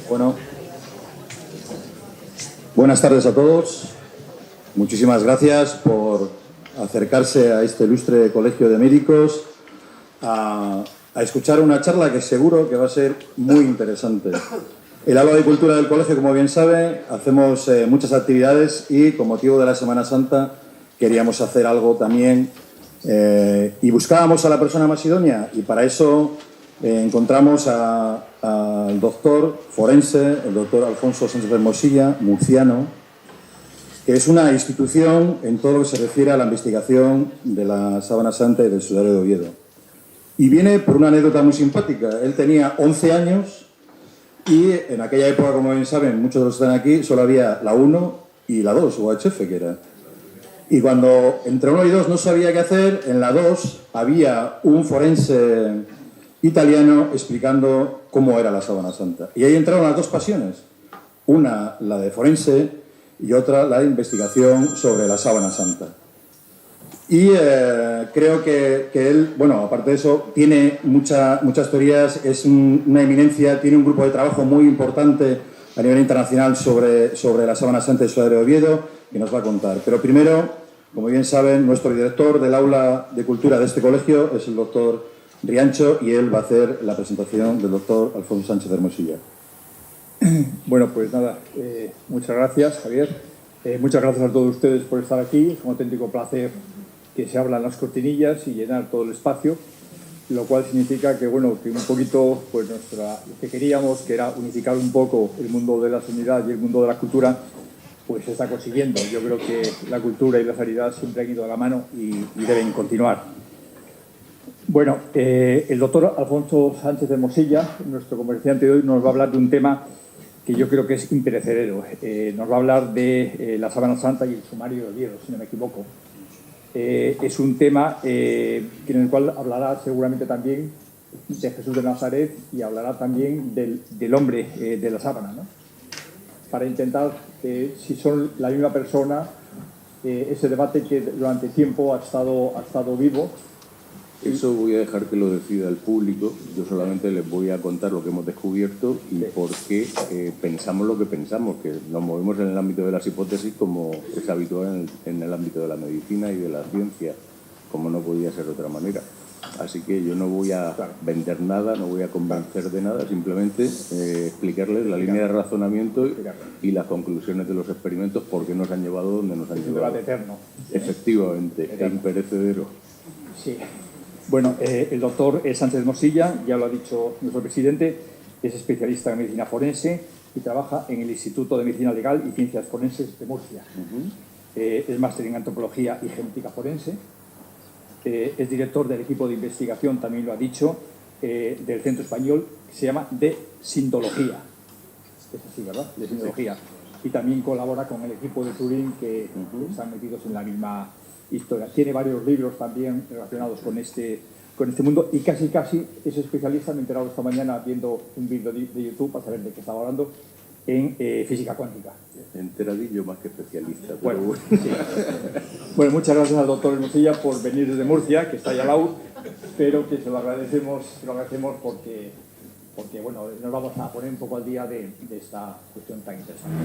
Bueno, buenas tardes a todos. Muchísimas gracias por acercarse a este ilustre colegio de médicos a escuchar una charla que seguro que va a ser muy interesante. El aula de cultura del colegio, como bien sabe, hacemos muchas actividades y con motivo de la Semana Santa queríamos hacer algo también y buscábamos a la persona más idónea y para eso encontramos al doctor forense, el doctor Alfonso Sánchez Hermosilla, murciano, que es una institución en todo lo que se refiere a la investigación de la Sábana Santa y del Sudario de Oviedo. Y viene por una anécdota muy simpática. Él tenía 11 años y en aquella época, como bien saben, muchos de los que están aquí, solo había la 1 y la 2, UHF, que era. Y cuando entre 1 y 2 no sabía qué hacer, en la 2 había un forense italiano explicando cómo era la Sábana Santa. Y ahí entraron las dos pasiones. Una, la de forense, y otra, la de investigación sobre la Sábana Santa. Y creo que él, bueno, aparte de eso, tiene muchas teorías, es una eminencia, tiene un grupo de trabajo muy importante a nivel internacional sobre la Sábana Santa y el Sudario de Oviedo, que nos va a contar. Pero primero, como bien saben, nuestro director del aula de cultura de este colegio es el doctor Riancho y él va a hacer la presentación del doctor Alfonso Sánchez Hermosilla. Bueno, pues nada, muchas gracias, Javier. Muchas gracias a todos ustedes por estar aquí. Es un auténtico placer que se abran las cortinillas y llenar todo el espacio, lo cual significa que, bueno, que un poquito, pues lo que queríamos, que era unificar un poco el mundo de la sanidad y el mundo de la cultura, pues se está consiguiendo. Yo creo que la cultura y la sanidad siempre han ido de la mano y deben continuar. Bueno, el doctor Alfonso Sánchez Hermosilla, nuestro comerciante de hoy, nos va a hablar de un tema que yo creo que es imperecedero. Nos va a hablar de la Sábana Santa y el sumario de Oviedo, si no me equivoco. Es un tema en el cual hablará seguramente también de Jesús de Nazaret y hablará también del hombre de la sábana, ¿no? Para intentar, si son la misma persona, ese debate que durante tiempo ha estado vivo. Eso voy a dejar que lo decida el público. Yo solamente les voy a contar lo que hemos descubierto y por qué pensamos lo que pensamos, que nos movemos en el ámbito de las hipótesis como es habitual en el ámbito de la medicina y de la ciencia, como no podía ser de otra manera. Así que yo no voy a vender nada, no voy a convencer de nada, simplemente explicarles la línea de razonamiento y las conclusiones de los experimentos, por qué nos han llevado donde nos han llevado. Es un debate eterno. Efectivamente, es imperecedero. Sí. Bueno, el doctor Sánchez Hermosilla, ya lo ha dicho nuestro presidente, es especialista en medicina forense y trabaja en el Instituto de Medicina Legal y Ciencias Forenses de Murcia. Es máster en antropología y genética forense. Es director del equipo de investigación, también lo ha dicho, del Centro Español, que se llama de Sindología. Es así, ¿verdad? De Sindología. Y también colabora con el equipo de Turín, que están metidos en la misma historia. Tiene varios libros también relacionados con este mundo y casi es especialista, me he enterado esta mañana viendo un vídeo de YouTube para saber de qué estaba hablando, en física cuántica. Enteradillo más que especialista. Bueno, sí. Bueno, muchas gracias al doctor Hermosilla por venir desde Murcia, que está allá al lado, pero que se lo agradecemos porque bueno, nos vamos a poner un poco al día de esta cuestión tan interesante.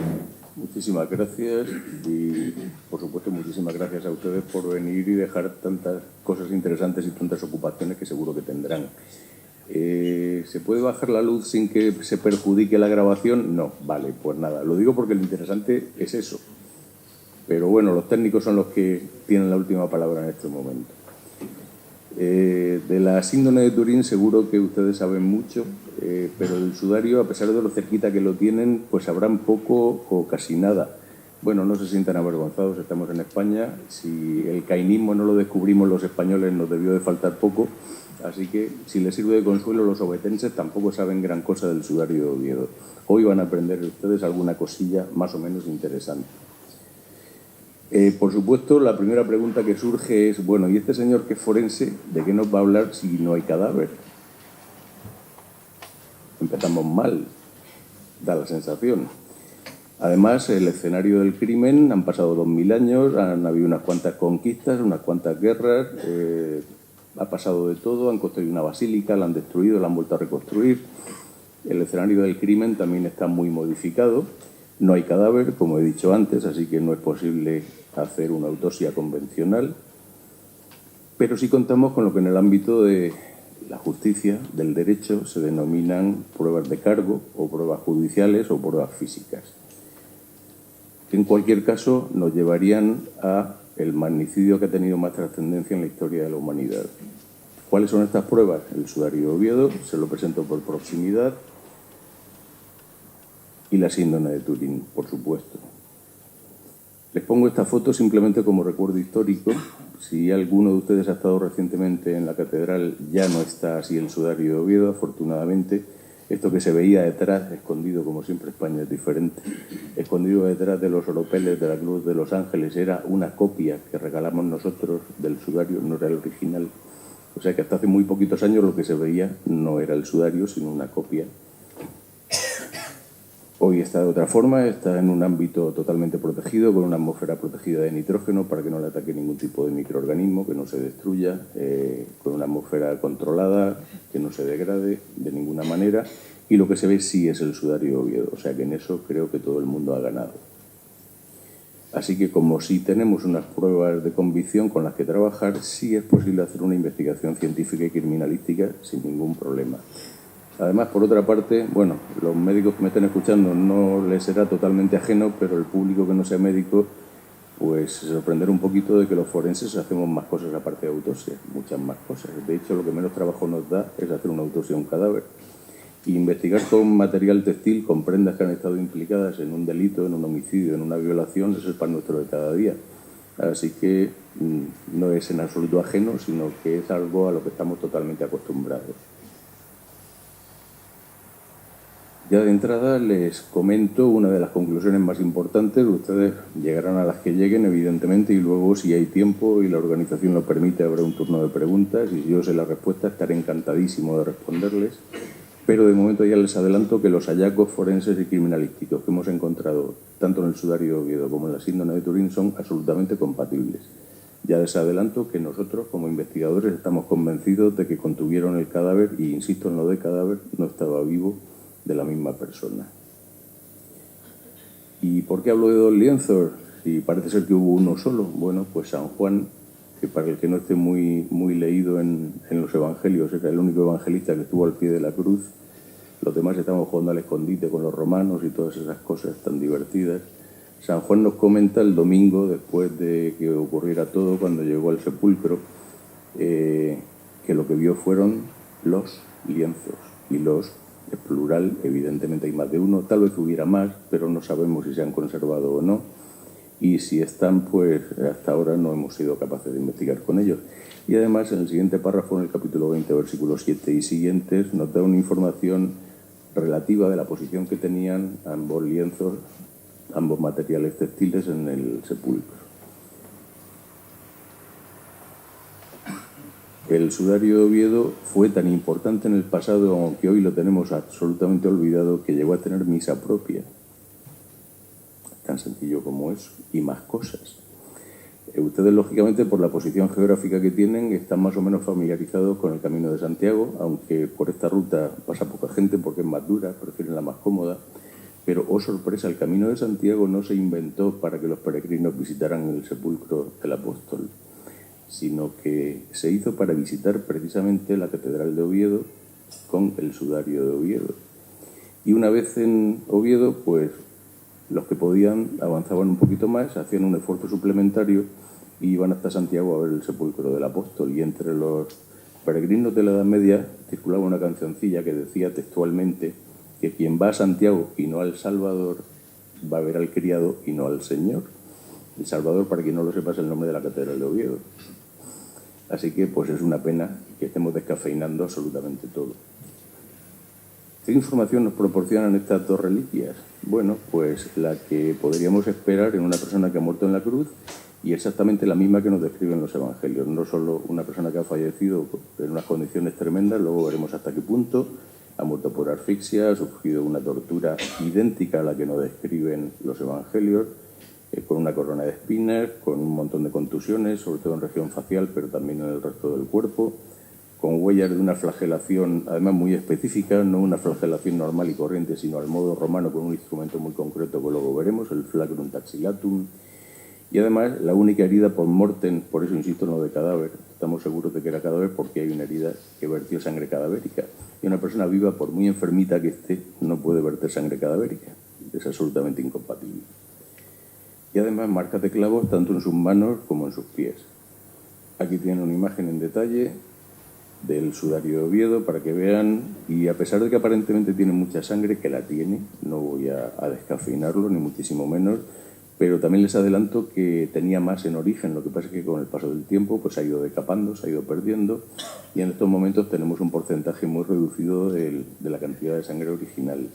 Muchísimas gracias y, por supuesto, muchísimas gracias a ustedes por venir y dejar tantas cosas interesantes y tantas ocupaciones que seguro que tendrán. ¿Se puede bajar la luz sin que se perjudique la grabación? No, vale, pues nada. Lo digo porque lo interesante es eso. Pero bueno, los técnicos son los que tienen la última palabra en este momento. De la síndrome de Turín seguro que ustedes saben mucho, pero del sudario, a pesar de lo cerquita que lo tienen, pues sabrán poco o casi nada. Bueno, no se sientan avergonzados, estamos en España. Si el cainismo no lo descubrimos los españoles, nos debió de faltar poco. Así que, si les sirve de consuelo, los obetenses tampoco saben gran cosa del sudario de Oviedo. Hoy van a aprender ustedes alguna cosilla más o menos interesante. Por supuesto, la primera pregunta que surge es, bueno, ¿y este señor que es forense, de qué nos va a hablar si no hay cadáver? Empezamos mal, da la sensación. Además, el escenario del crimen, han pasado 2000 años, han habido unas cuantas conquistas, unas cuantas guerras, ha pasado de todo, han construido una basílica, la han destruido, la han vuelto a reconstruir. El escenario del crimen también está muy modificado. No hay cadáver, como he dicho antes, así que no es posible hacer una autopsia convencional. Pero sí contamos con lo que en el ámbito de la justicia, del derecho, se denominan pruebas de cargo o pruebas judiciales o pruebas físicas. En cualquier caso, nos llevarían a el magnicidio que ha tenido más trascendencia en la historia de la humanidad. ¿Cuáles son estas pruebas? El sudario de Oviedo, se lo presento por proximidad, y la síndrome de Turín, por supuesto. Les pongo esta foto simplemente como recuerdo histórico. Si alguno de ustedes ha estado recientemente en la catedral, ya no está así el sudario de Oviedo, afortunadamente. Esto que se veía detrás, escondido, como siempre España es diferente, escondido detrás de los oropeles de la Cruz de los Ángeles, era una copia que regalamos nosotros del sudario, no era el original. O sea que hasta hace muy poquitos años lo que se veía no era el sudario, sino una copia. Hoy está de otra forma, está en un ámbito totalmente protegido, con una atmósfera protegida de nitrógeno para que no le ataque ningún tipo de microorganismo, que no se destruya, con una atmósfera controlada, que no se degrade de ninguna manera. Y lo que se ve sí es el sudario de Oviedo, o sea que en eso creo que todo el mundo ha ganado. Así que como sí tenemos unas pruebas de convicción con las que trabajar, sí es posible hacer una investigación científica y criminalística sin ningún problema. Además, por otra parte, bueno, los médicos que me están escuchando no les será totalmente ajeno, pero el público que no sea médico, pues se sorprenderá un poquito de que los forenses hacemos más cosas aparte de autopsia, muchas más cosas. De hecho, lo que menos trabajo nos da es hacer una autopsia a un cadáver. Y investigar con material textil, con prendas que han estado implicadas en un delito, en un homicidio, en una violación, eso es pan nuestro de cada día. Así que no es en absoluto ajeno, sino que es algo a lo que estamos totalmente acostumbrados. Ya de entrada les comento una de las conclusiones más importantes. Ustedes llegarán a las que lleguen, evidentemente, y luego, si hay tiempo y la organización lo permite, habrá un turno de preguntas y si yo sé la respuesta, estaré encantadísimo de responderles. Pero de momento ya les adelanto que los hallazgos forenses y criminalísticos que hemos encontrado tanto en el sudario de Oviedo como en la síndrome de Turín son absolutamente compatibles. Ya les adelanto que nosotros, como investigadores, estamos convencidos de que contuvieron el cadáver, y insisto en lo de cadáver, no estaba vivo, de la misma persona. ¿Y por qué hablo de dos lienzos? Si parece ser que hubo uno solo. Bueno, pues San Juan, que para el que no esté muy leído en los evangelios, era el único evangelista que estuvo al pie de la cruz. Los demás estaban jugando al escondite con los romanos y todas esas cosas tan divertidas. San Juan nos comenta el domingo, después de que ocurriera todo, cuando llegó al sepulcro, que lo que vio fueron los lienzos. Y los es plural, evidentemente hay más de uno, tal vez hubiera más, pero no sabemos si se han conservado o no. Y si están, pues hasta ahora no hemos sido capaces de investigar con ellos. Y además, en el siguiente párrafo, en el capítulo 20, versículos 7 y siguientes, nos da una información relativa de la posición que tenían ambos lienzos, ambos materiales textiles en el sepulcro. El sudario de Oviedo fue tan importante en el pasado, aunque hoy lo tenemos absolutamente olvidado, que llegó a tener misa propia. Tan sencillo como eso, y más cosas. Ustedes, lógicamente, por la posición geográfica que tienen, están más o menos familiarizados con el Camino de Santiago, aunque por esta ruta pasa poca gente porque es más dura, prefieren la más cómoda. Pero, oh sorpresa, el Camino de Santiago no se inventó para que los peregrinos visitaran el sepulcro del apóstol, sino que se hizo para visitar precisamente la Catedral de Oviedo con el sudario de Oviedo. Y una vez en Oviedo, pues los que podían avanzaban un poquito más, hacían un esfuerzo suplementario y iban hasta Santiago a ver el sepulcro del apóstol. Y entre los peregrinos de la Edad Media circulaba una cancioncilla que decía textualmente que quien va a Santiago y no al Salvador va a ver al criado y no al Señor. El Salvador, para quien no lo sepa, es el nombre de la Catedral de Oviedo. Así que pues es una pena que estemos descafeinando absolutamente todo. ¿Qué información nos proporcionan estas dos reliquias? Bueno, pues la que podríamos esperar en una persona que ha muerto en la cruz, y exactamente la misma que nos describen los evangelios. No solo una persona que ha fallecido en unas condiciones tremendas, luego veremos hasta qué punto, ha muerto por asfixia, ha sufrido una tortura idéntica a la que nos describen los evangelios, con una corona de espinas, con un montón de contusiones, sobre todo en región facial, pero también en el resto del cuerpo, con huellas de una flagelación, además muy específica, no una flagelación normal y corriente, sino al modo romano con un instrumento muy concreto que luego veremos, el flagrum taxillatum. Y además la única herida por mortem, por eso insisto, no de cadáver. Estamos seguros de que era cadáver porque hay una herida que vertió sangre cadavérica. Y una persona viva, por muy enfermita que esté, no puede verter sangre cadavérica. Es absolutamente incompatible. Y además marcas de clavos tanto en sus manos como en sus pies. Aquí tienen una imagen en detalle del sudario de Oviedo para que vean, y a pesar de que aparentemente tiene mucha sangre, que la tiene, no voy a descafeinarlo ni muchísimo menos, pero también les adelanto que tenía más en origen. Lo que pasa es que con el paso del tiempo pues ha ido decapando, se ha ido perdiendo, y en estos momentos tenemos un porcentaje muy reducido de la cantidad de sangre original.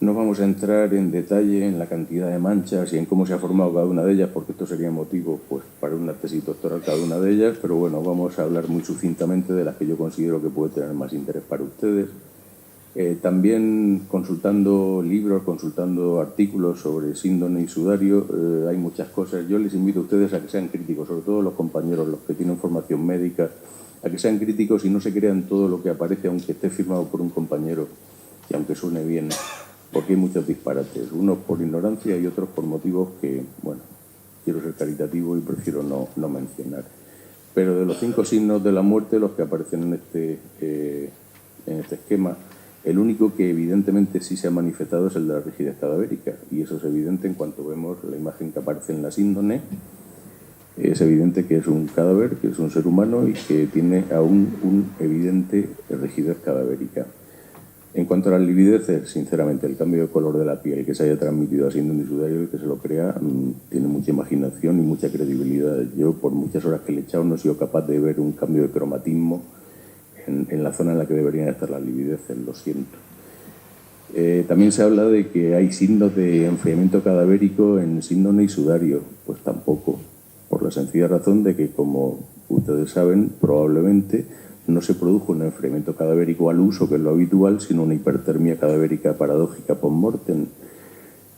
No vamos a entrar en detalle en la cantidad de manchas y en cómo se ha formado cada una de ellas, porque esto sería motivo pues, para una tesis doctoral cada una de ellas, pero bueno, vamos a hablar muy sucintamente de las que yo considero que puede tener más interés para ustedes. También consultando libros, consultando artículos sobre síndrome y sudario, hay muchas cosas. Yo les invito a ustedes a que sean críticos, sobre todo los compañeros, los que tienen formación médica, a que sean críticos y no se crean todo lo que aparece, aunque esté firmado por un compañero y aunque suene bien, porque hay muchos disparates, unos por ignorancia y otros por motivos que, bueno, quiero ser caritativo y prefiero no mencionar. Pero de los 5 signos de la muerte, los que aparecen en este esquema, el único que evidentemente sí se ha manifestado es el de la rigidez cadavérica, y eso es evidente en cuanto vemos la imagen que aparece en la síndrome. Es evidente que es un cadáver, que es un ser humano y que tiene aún un evidente rigidez cadavérica. En cuanto a las livideces, sinceramente, el cambio de color de la piel que se haya transmitido a síndrome y sudario, el que se lo crea, tiene mucha imaginación y mucha credibilidad. Yo, por muchas horas que le he echado, no he sido capaz de ver un cambio de cromatismo en la zona en la que deberían estar las livideces, lo siento. También se habla de que hay signos de enfriamiento cadavérico en síndrome y sudario. Pues tampoco, por la sencilla razón de que, como ustedes saben, probablemente no se produjo un enfriamiento cadavérico al uso, que es lo habitual, sino una hipertermia cadavérica paradójica post-mortem,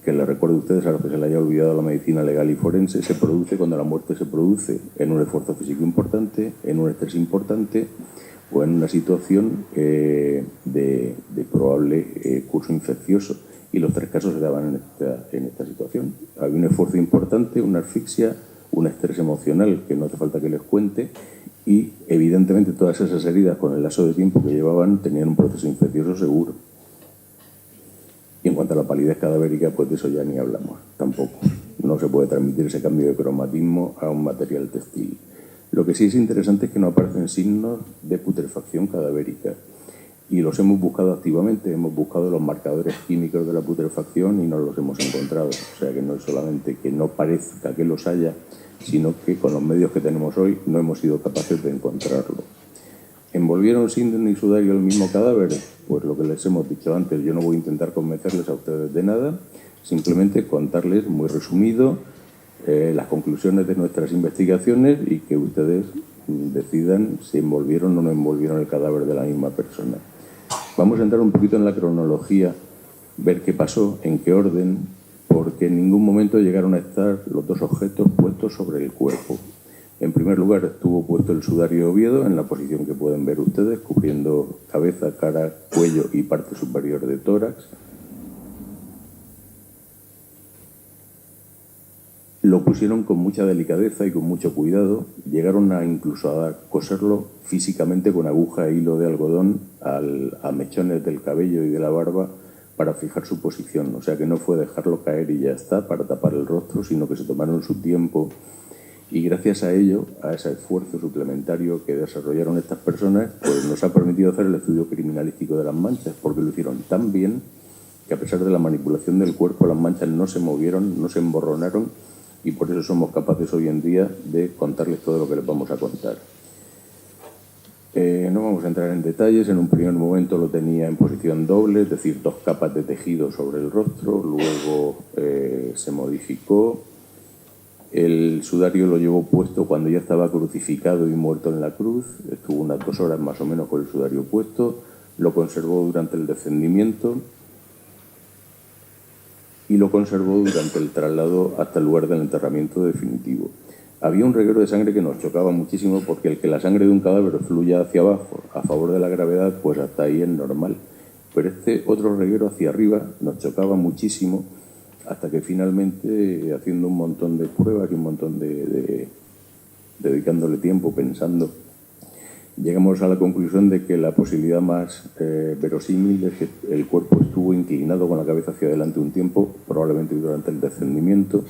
que les recuerdo a ustedes, a los que se le haya olvidado la medicina legal y forense, se produce cuando la muerte se produce en un esfuerzo físico importante, en un estrés importante o en una situación de probable curso infeccioso. Y los 3 casos se daban en esta situación. Había un esfuerzo importante, una asfixia, un estrés emocional, que no hace falta que les cuente, y evidentemente todas esas heridas, con el lazo de tiempo que llevaban, tenían un proceso infeccioso seguro. Y en cuanto a la palidez cadavérica, pues de eso ya ni hablamos, tampoco. No se puede transmitir ese cambio de cromatismo a un material textil. Lo que sí es interesante es que no aparecen signos de putrefacción cadavérica. Y los hemos buscado activamente, hemos buscado los marcadores químicos de la putrefacción y no los hemos encontrado. O sea que no es solamente que no parezca que los haya, sino que con los medios que tenemos hoy no hemos sido capaces de encontrarlo. ¿Envolvieron síndrome y sudario el mismo cadáver? Pues lo que les hemos dicho antes, yo no voy a intentar convencerles a ustedes de nada, simplemente contarles muy resumido las conclusiones de nuestras investigaciones y que ustedes decidan si envolvieron o no envolvieron el cadáver de la misma persona. Vamos a entrar un poquito en la cronología, ver qué pasó, en qué orden, porque en ningún momento llegaron a estar los 2 objetos puestos sobre el cuerpo. En primer lugar estuvo puesto el sudario de Oviedo en la posición que pueden ver ustedes, cubriendo cabeza, cara, cuello y parte superior de tórax. Lo pusieron con mucha delicadeza y con mucho cuidado. Llegaron incluso a coserlo físicamente con aguja e hilo de algodón a mechones del cabello y de la barba para fijar su posición. O sea que no fue dejarlo caer y ya está para tapar el rostro, sino que se tomaron su tiempo. Y gracias a ello, a ese esfuerzo suplementario que desarrollaron estas personas, pues nos ha permitido hacer el estudio criminalístico de las manchas, porque lo hicieron tan bien que a pesar de la manipulación del cuerpo, las manchas no se movieron, no se emborronaron, y por eso somos capaces hoy en día de contarles todo lo que les vamos a contar. No vamos a entrar en detalles. En un primer momento lo tenía en posición doble, es decir, 2 capas de tejido sobre el rostro. Luego se modificó. El sudario lo llevó puesto cuando ya estaba crucificado y muerto en la cruz. Estuvo unas 2 horas más o menos con el sudario puesto. Lo conservó durante el descendimiento y lo conservó durante el traslado hasta el lugar del enterramiento definitivo. Había un reguero de sangre que nos chocaba muchísimo, porque el que la sangre de un cadáver fluya hacia abajo a favor de la gravedad, pues hasta ahí es normal. Pero este otro reguero hacia arriba nos chocaba muchísimo, hasta que finalmente, haciendo un montón de pruebas y un montón de dedicándole tiempo, pensando, llegamos a la conclusión de que la posibilidad más verosímil es que el cuerpo estuvo inclinado con la cabeza hacia adelante un tiempo, probablemente durante el descendimiento,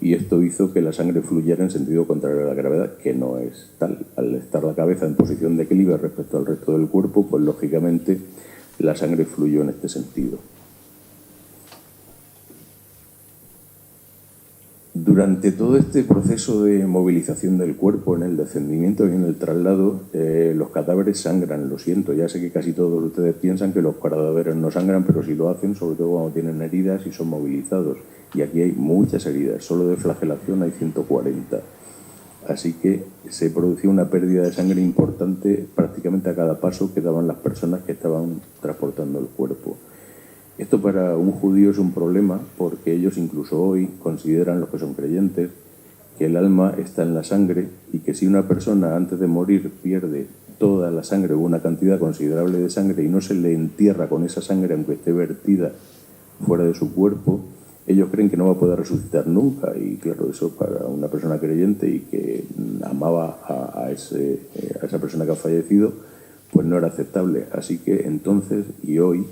y esto hizo que la sangre fluyera en sentido contrario a la gravedad, que no es tal. Al estar la cabeza en posición de equilibrio respecto al resto del cuerpo, pues lógicamente la sangre fluyó en este sentido. Durante todo este proceso de movilización del cuerpo, en el descendimiento y en el traslado, los cadáveres sangran, lo siento. Ya sé que casi todos ustedes piensan que los cadáveres no sangran, pero sí lo hacen, sobre todo cuando tienen heridas y son movilizados. Y aquí hay muchas heridas, solo de flagelación hay 140. Así que se producía una pérdida de sangre importante prácticamente a cada paso que daban las personas que estaban transportando el cuerpo. Esto para un judío es un problema, porque ellos incluso hoy consideran, los que son creyentes, que el alma está en la sangre, y que si una persona antes de morir pierde toda la sangre o una cantidad considerable de sangre y no se le entierra con esa sangre aunque esté vertida fuera de su cuerpo, ellos creen que no va a poder resucitar nunca. Y claro, eso para una persona creyente y que amaba a esa persona que ha fallecido, pues no era aceptable. Así que entonces y hoy,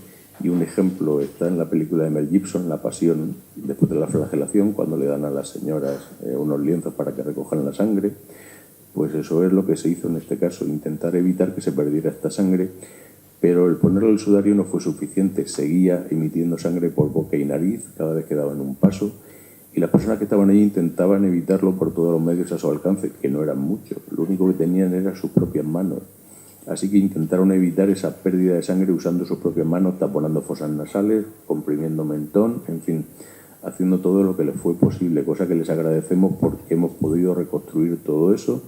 y un ejemplo está en la película de Mel Gibson, La Pasión, después de la flagelación, cuando le dan a las señoras unos lienzos para que recojan la sangre, pues eso es lo que se hizo en este caso, intentar evitar que se perdiera esta sangre, pero el ponerle el sudario no fue suficiente, seguía emitiendo sangre por boca y nariz cada vez que daban un paso, y las personas que estaban allí intentaban evitarlo por todos los medios a su alcance, que no eran muchos, lo único que tenían eran sus propias manos. Así que intentaron evitar esa pérdida de sangre usando sus propias manos, taponando fosas nasales, comprimiendo mentón, en fin, haciendo todo lo que les fue posible, cosa que les agradecemos porque hemos podido reconstruir todo eso.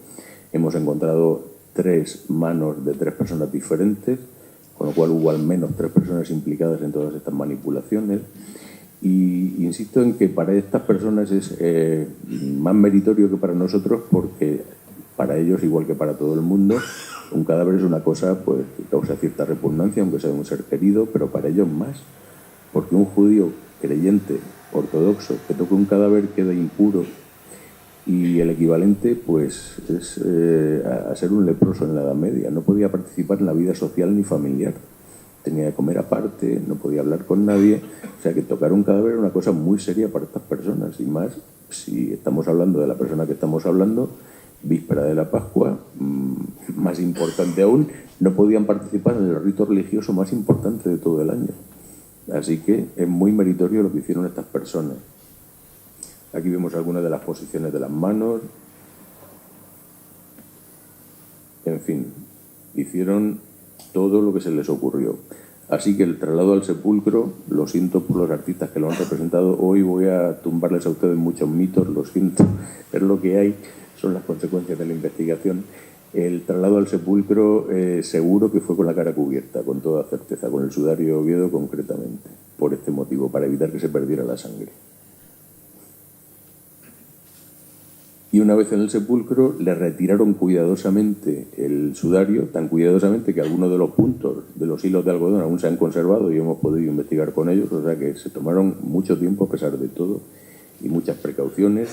Hemos encontrado 3 manos de 3 personas diferentes, con lo cual hubo al menos 3 personas implicadas en todas estas manipulaciones. Y insisto en que para estas personas es más meritorio que para nosotros, porque para ellos, igual que para todo el mundo, un cadáver es una cosa pues que causa cierta repugnancia, aunque sea un ser querido, pero para ellos más, porque un judío creyente, ortodoxo, que toque un cadáver queda impuro, y el equivalente pues es a ser un leproso en la Edad Media. No podía participar en la vida social ni familiar, tenía que comer aparte, no podía hablar con nadie. O sea que tocar un cadáver era una cosa muy seria para estas personas, y más si estamos hablando de la persona que estamos hablando, víspera de la Pascua, más importante aún, no podían participar en el rito religioso más importante de todo el año. Así que es muy meritorio lo que hicieron estas personas. Aquí vemos algunas de las posiciones de las manos. En fin, hicieron todo lo que se les ocurrió. Así que el traslado al sepulcro, lo siento por los artistas que lo han representado, hoy voy a tumbarles a ustedes muchos mitos, lo siento, pero lo que hay son las consecuencias de la investigación. El traslado al sepulcro seguro que fue con la cara cubierta, con toda certeza, con el sudario de Oviedo concretamente, por este motivo, para evitar que se perdiera la sangre. Y una vez en el sepulcro le retiraron cuidadosamente el sudario, tan cuidadosamente que algunos de los puntos de los hilos de algodón aún se han conservado y hemos podido investigar con ellos, o sea que se tomaron mucho tiempo a pesar de todo y muchas precauciones.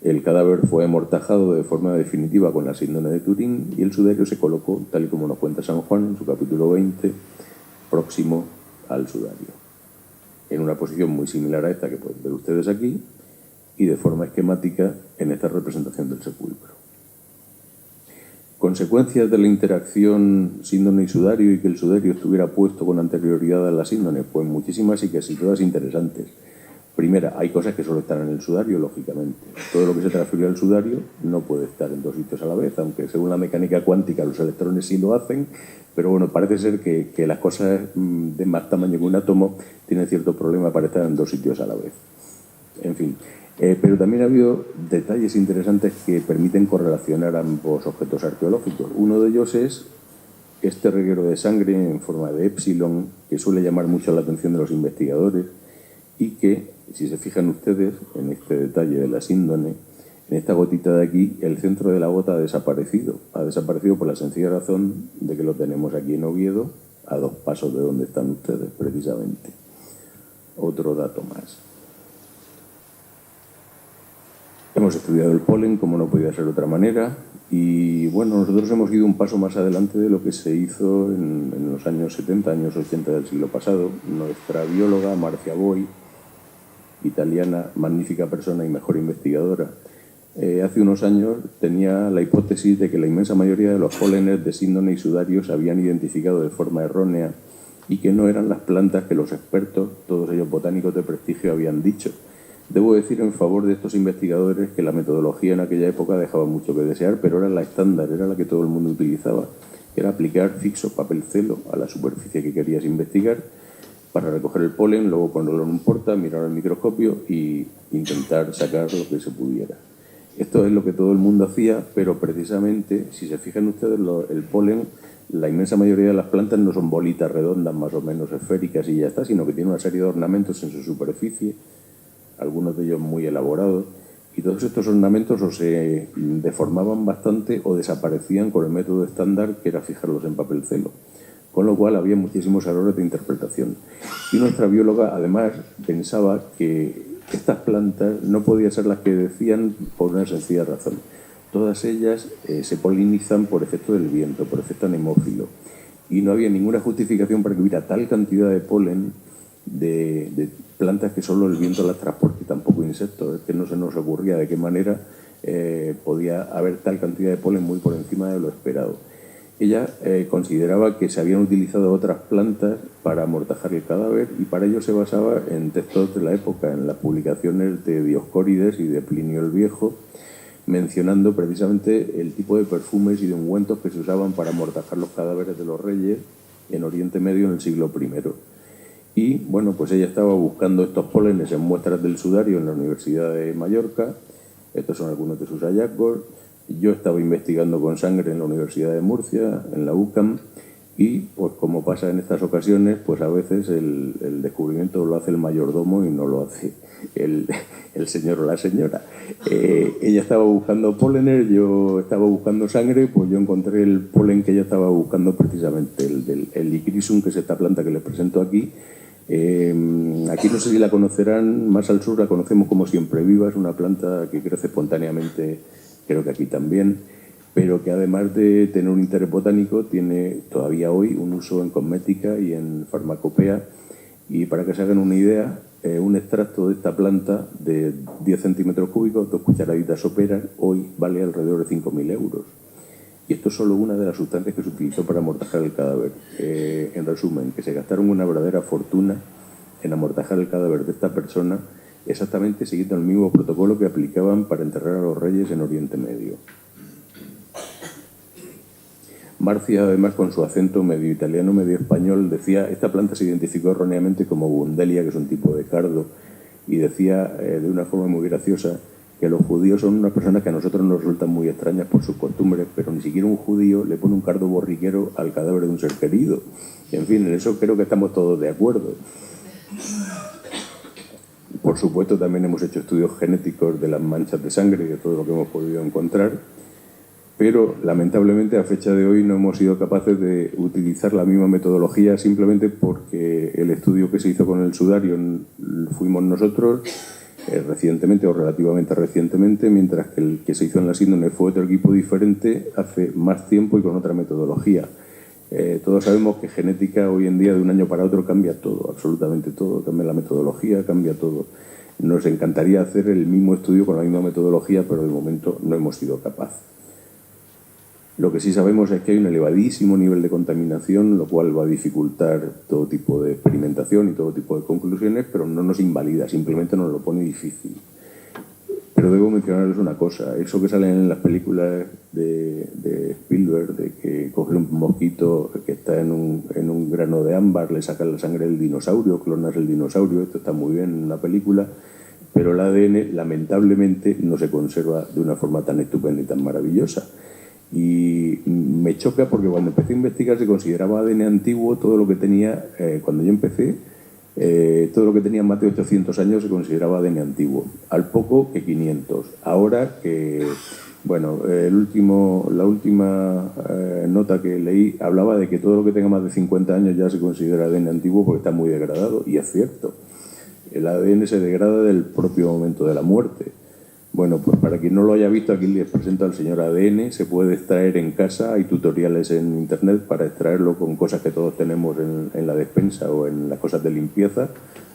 El cadáver fue amortajado de forma definitiva con la síndrome de Turín, y el sudario se colocó, tal y como nos cuenta San Juan en su capítulo 20, próximo al sudario, en una posición muy similar a esta que pueden ver ustedes aquí, y de forma esquemática en esta representación del sepulcro. Consecuencias de la interacción síndone y sudario, y que el sudario estuviera puesto con anterioridad a la síndone, pues muchísimas y casi todas interesantes. Primera, hay cosas que solo están en el sudario, lógicamente. Todo lo que se transfirió al sudario no puede estar en 2 sitios a la vez, aunque según la mecánica cuántica los electrones sí lo hacen, pero bueno, parece ser que las cosas de más tamaño que un átomo tienen cierto problema para estar en 2 sitios a la vez. En fin, pero también ha habido detalles interesantes que permiten correlacionar ambos objetos arqueológicos. Uno de ellos es este reguero de sangre en forma de épsilon, que suele llamar mucho la atención de los investigadores, y que, si se fijan ustedes en este detalle de la síndone, En esta gotita de aquí, el centro de la gota ha desaparecido. Ha desaparecido por la sencilla razón de que lo tenemos aquí en Oviedo, a 2 pasos de donde están ustedes, precisamente. Otro dato más. Hemos estudiado el polen, como no podía ser de otra manera, y bueno, nosotros hemos ido un paso más adelante de lo que se hizo en los años 70, años 80 del siglo pasado. Nuestra bióloga, Marcia Boy, italiana, magnífica persona y mejor investigadora, hace unos años tenía la hipótesis de que la inmensa mayoría de los pólenes de síndone y sudario se habían identificado de forma errónea y que no eran las plantas que los expertos, todos ellos botánicos de prestigio, habían dicho. Debo decir en favor de estos investigadores que la metodología en aquella época dejaba mucho que desear, pero era la estándar, era la que todo el mundo utilizaba. Era aplicar fixo papel celo a la superficie que querías investigar para recoger el polen, luego ponerlo en un porta, mirar al microscopio y intentar sacar lo que se pudiera. Esto es lo que todo el mundo hacía, pero precisamente, si se fijan ustedes, el polen, la inmensa mayoría de las plantas no son bolitas redondas, más o menos esféricas y ya está, sino que tiene una serie de ornamentos en su superficie, algunos de ellos muy elaborados, y todos estos ornamentos o se deformaban bastante o desaparecían con el método estándar, que era fijarlos en papel celo. Con lo cual había muchísimos errores de interpretación. Y nuestra bióloga, además, pensaba que estas plantas no podían ser las que decían por una sencilla razón. Todas ellas se polinizan por efecto del viento, por efecto anemófilo. Y no había ninguna justificación para que hubiera tal cantidad de polen de plantas que solo el viento las transporte y tampoco insectos. Es que no se nos ocurría de qué manera podía haber tal cantidad de polen muy por encima de lo esperado. Ella consideraba que se habían utilizado otras plantas para amortajar el cadáver y para ello se basaba en textos de la época, en las publicaciones de Dioscórides y de Plinio el Viejo, mencionando precisamente el tipo de perfumes y de ungüentos que se usaban para amortajar los cadáveres de los reyes en Oriente Medio en el siglo I. Y bueno, pues ella estaba buscando estos pólenes en muestras del sudario en la Universidad de Mallorca. Estos son algunos de sus hallazgos. Yo estaba investigando con sangre en la Universidad de Murcia, en la UCAM, y pues como pasa en estas ocasiones, pues a veces el descubrimiento lo hace el mayordomo y no lo hace el señor o la señora. Ella estaba buscando pólenes, yo estaba buscando sangre, pues yo encontré el polen que ella estaba buscando, precisamente el Licrysum, que es esta planta que les presento aquí. Aquí no sé si la conocerán, más al sur la conocemos como siempreviva, es una planta que crece espontáneamente, creo que aquí también, pero que además de tener un interés botánico, tiene todavía hoy un uso en cosmética y en farmacopea. Y para que se hagan una idea, un extracto de esta planta de 10 centímetros cúbicos, 2 cucharaditas soperas, hoy vale alrededor de 5.000 euros. Y esto es solo una de las sustancias que se utilizó para amortajar el cadáver. En resumen, que se gastaron una verdadera fortuna en amortajar el cadáver de esta persona, exactamente siguiendo el mismo protocolo que aplicaban para enterrar a los reyes en Oriente Medio. Marcia, además, con su acento medio italiano, medio español, decía, esta planta se identificó erróneamente como bundelia, que es un tipo de cardo, y decía de una forma muy graciosa que los judíos son unas personas que a nosotros nos resultan muy extrañas por sus costumbres, pero ni siquiera un judío le pone un cardo borriquero al cadáver de un ser querido. Y, en fin, en eso creo que estamos todos de acuerdo. Por supuesto, también hemos hecho estudios genéticos de las manchas de sangre y de todo lo que hemos podido encontrar, pero lamentablemente a fecha de hoy no hemos sido capaces de utilizar la misma metodología, simplemente porque el estudio que se hizo con el sudario fuimos nosotros recientemente o relativamente recientemente, mientras que el que se hizo en la síndrome fue otro equipo diferente hace más tiempo y con otra metodología. Todos sabemos que genética hoy en día de un año para otro cambia todo, absolutamente todo, cambia la metodología, cambia todo. Nos encantaría hacer el mismo estudio con la misma metodología, pero de momento no hemos sido capaces. Lo que sí sabemos es que hay un elevadísimo nivel de contaminación, lo cual va a dificultar todo tipo de experimentación y todo tipo de conclusiones, pero no nos invalida, simplemente nos lo pone difícil. Pero debo mencionarles una cosa, eso que sale en las películas de Spielberg, de que coge un mosquito que está en un grano de ámbar, le sacan la sangre del dinosaurio, clonas el dinosaurio, esto está muy bien en una película, pero el ADN lamentablemente no se conserva de una forma tan estupenda y tan maravillosa. Y me choca porque cuando empecé a investigar se consideraba ADN antiguo todo lo que tenía, cuando yo empecé, Todo lo que tenía más de 800 años se consideraba ADN antiguo, al poco que 500. Ahora que, bueno, la última nota que leí hablaba de que todo lo que tenga más de 50 años ya se considera ADN antiguo porque está muy degradado, y es cierto. El ADN se degrada del propio momento de la muerte. Bueno, pues para quien no lo haya visto, aquí les presento al señor ADN. Se puede extraer en casa, hay tutoriales en internet para extraerlo con cosas que todos tenemos en la despensa o en las cosas de limpieza.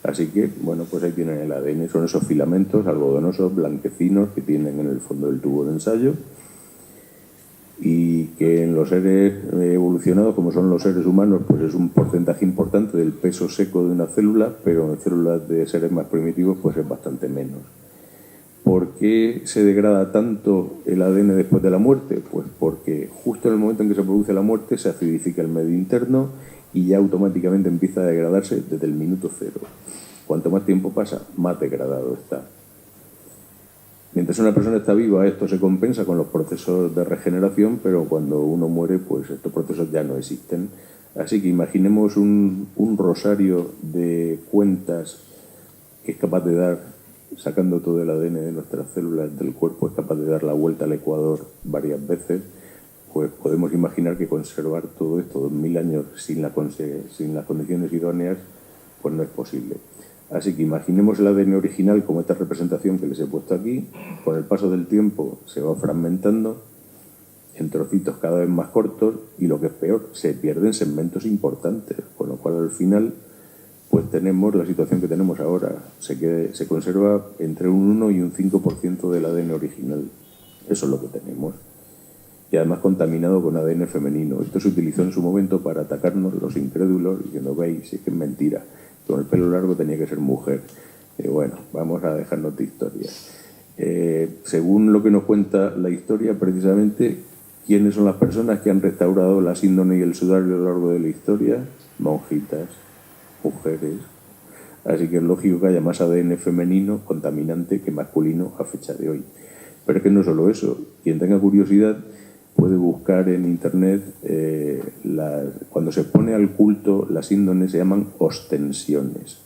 Así que, bueno, pues ahí tienen el ADN. Son esos filamentos algodonosos, blanquecinos, que tienen en el fondo del tubo de ensayo, y que en los seres evolucionados, como son los seres humanos, pues es un porcentaje importante del peso seco de una célula, pero en células de seres más primitivos pues es bastante menos. ¿Por qué se degrada tanto el ADN después de la muerte? Pues porque justo en el momento en que se produce la muerte se acidifica el medio interno y ya automáticamente empieza a degradarse desde el minuto cero. Cuanto más tiempo pasa, más degradado está. Mientras una persona está viva, esto se compensa con los procesos de regeneración, pero cuando uno muere, pues estos procesos ya no existen. Así que imaginemos un rosario de cuentas que es capaz de dar, sacando todo el ADN de nuestras células del cuerpo, es capaz de dar la vuelta al ecuador varias veces. Pues podemos imaginar que conservar todo esto 2000 años sin las condiciones idóneas, pues no es posible. Así que imaginemos el ADN original como esta representación que les he puesto aquí. Con el paso del tiempo se va fragmentando en trocitos cada vez más cortos y, lo que es peor, se pierden segmentos importantes, con lo cual al final pues tenemos la situación que tenemos ahora. Se conserva entre un 1 y un 5% del ADN original. Eso es lo que tenemos. Y además contaminado con ADN femenino. Esto se utilizó en su momento para atacarnos los incrédulos, diciendo, veis, es que es mentira. Con el pelo largo tenía que ser mujer. Bueno, vamos a dejarnos de historias. Según lo que nos cuenta la historia, precisamente, ¿quiénes son las personas que han restaurado la síndrome y el sudario a lo largo de la historia? Monjitas, mujeres. Así que es lógico que haya más ADN femenino contaminante que masculino a fecha de hoy. Pero es que no solo eso. Quien tenga curiosidad puede buscar en internet, cuando se pone al culto, las índones se llaman ostensiones.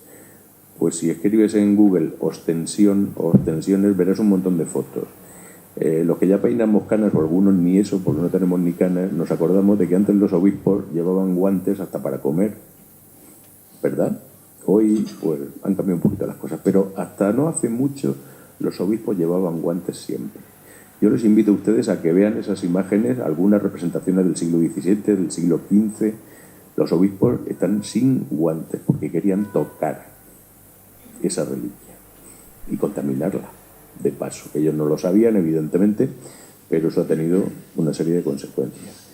Pues si escribes en Google ostensión o ostensiones, verás un montón de fotos. Los que ya peinamos canas, o algunos ni eso, porque no tenemos ni canas, nos acordamos de que antes los obispos llevaban guantes hasta para comer, ¿verdad? Hoy pues han cambiado un poquito las cosas, pero hasta no hace mucho los obispos llevaban guantes siempre. Yo les invito a ustedes a que vean esas imágenes, algunas representaciones del siglo XVII, del siglo XV. Los obispos están sin guantes porque querían tocar esa reliquia y contaminarla de paso. Ellos no lo sabían, evidentemente, pero eso ha tenido una serie de consecuencias.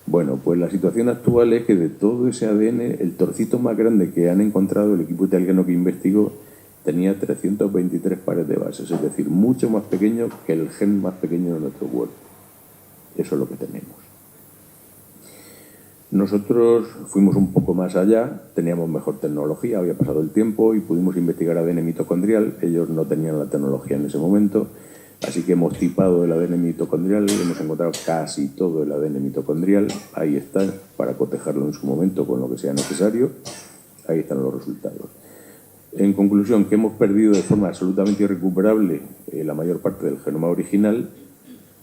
Bueno, pues la situación actual es que de todo ese ADN, el trocito más grande que han encontrado el equipo italiano que investigó tenía 323 pares de bases, es decir, mucho más pequeño que el gen más pequeño de nuestro cuerpo. Eso es lo que tenemos. Nosotros fuimos un poco más allá, teníamos mejor tecnología, había pasado el tiempo y pudimos investigar ADN mitocondrial. Ellos no tenían la tecnología en ese momento, así que hemos tipado el ADN mitocondrial, hemos encontrado casi todo el ADN mitocondrial. Ahí está, para cotejarlo en su momento con lo que sea necesario. Ahí están los resultados. En conclusión, que hemos perdido de forma absolutamente irrecuperable la mayor parte del genoma original,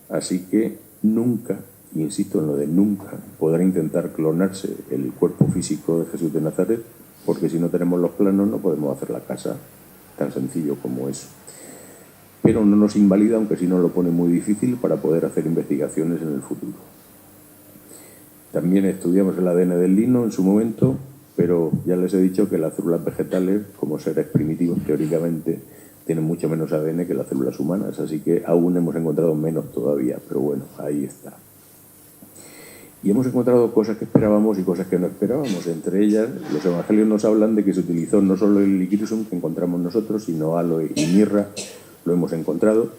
así que nunca, insisto en lo de nunca, podrá intentar clonarse el cuerpo físico de Jesús de Nazaret, porque si no tenemos los planos no podemos hacer la casa, tan sencillo como eso. Pero no nos invalida, aunque sí nos lo pone muy difícil para poder hacer investigaciones en el futuro. También estudiamos el ADN del lino en su momento, pero ya les he dicho que las células vegetales, como seres primitivos teóricamente, tienen mucho menos ADN que las células humanas, así que aún hemos encontrado menos todavía, pero bueno, ahí está. Y hemos encontrado cosas que esperábamos y cosas que no esperábamos. Entre ellas, los evangelios nos hablan de que se utilizó no solo el liquidum que encontramos nosotros, sino aloe y mirra, lo hemos encontrado.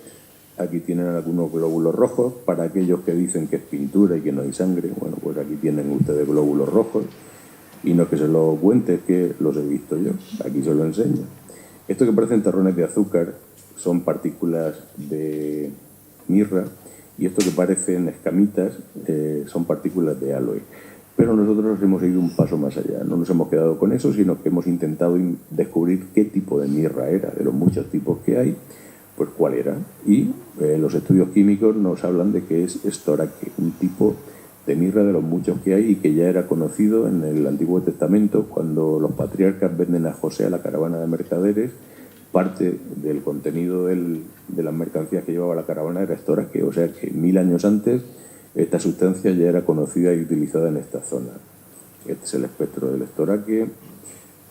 Aquí tienen algunos glóbulos rojos, para aquellos que dicen que es pintura y que no hay sangre. Bueno, pues aquí tienen ustedes glóbulos rojos. Y no es que se lo cuente, es que los he visto yo. Aquí se lo enseño. Esto que parecen terrones de azúcar son partículas de mirra, y esto que parecen escamitas son partículas de aloe. Pero nosotros hemos ido un paso más allá. No nos hemos quedado con eso, sino que hemos intentado descubrir qué tipo de mirra era, de los muchos tipos que hay, pues cuál era. Y los estudios químicos nos hablan de que es estoraque, un tipo de mirra de los muchos que hay y que ya era conocido en el Antiguo Testamento, cuando los patriarcas venden a José a la caravana de mercaderes. Parte del contenido de las mercancías que llevaba la caravana era estoraque, o sea que 1000 años antes esta sustancia ya era conocida y utilizada en esta zona. Este es el espectro del estoraque,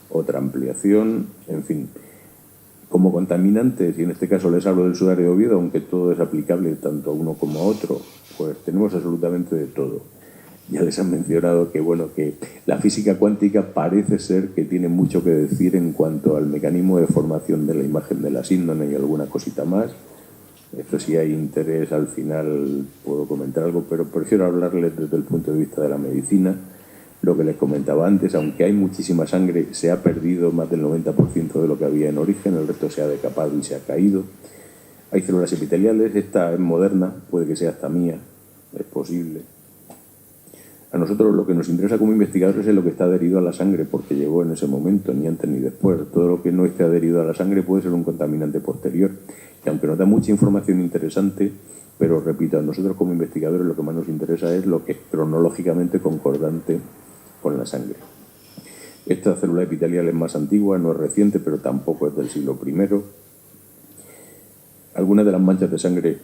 otra ampliación, en fin. Como contaminantes, y en este caso les hablo del sudario de Oviedo, aunque todo es aplicable tanto a uno como a otro, pues tenemos absolutamente de todo. Ya les han mencionado que, bueno, que la física cuántica parece ser que tiene mucho que decir en cuanto al mecanismo de formación de la imagen de la síndrome y alguna cosita más. Esto, si hay interés, al final puedo comentar algo, pero prefiero hablarles desde el punto de vista de la medicina. Lo que les comentaba antes, aunque hay muchísima sangre, se ha perdido más del 90% de lo que había en origen, el resto se ha decapado y se ha caído. Hay células epiteliales, esta es moderna, puede que sea hasta mía, es posible. A nosotros lo que nos interesa como investigadores es lo que está adherido a la sangre, porque llegó en ese momento, ni antes ni después. Todo lo que no esté adherido a la sangre puede ser un contaminante posterior, que aunque nos da mucha información interesante, pero repito, a nosotros como investigadores lo que más nos interesa es lo que es cronológicamente concordante con la sangre. Esta célula epitelial es más antigua, no es reciente, pero tampoco es del siglo I. Algunas de las manchas de sangre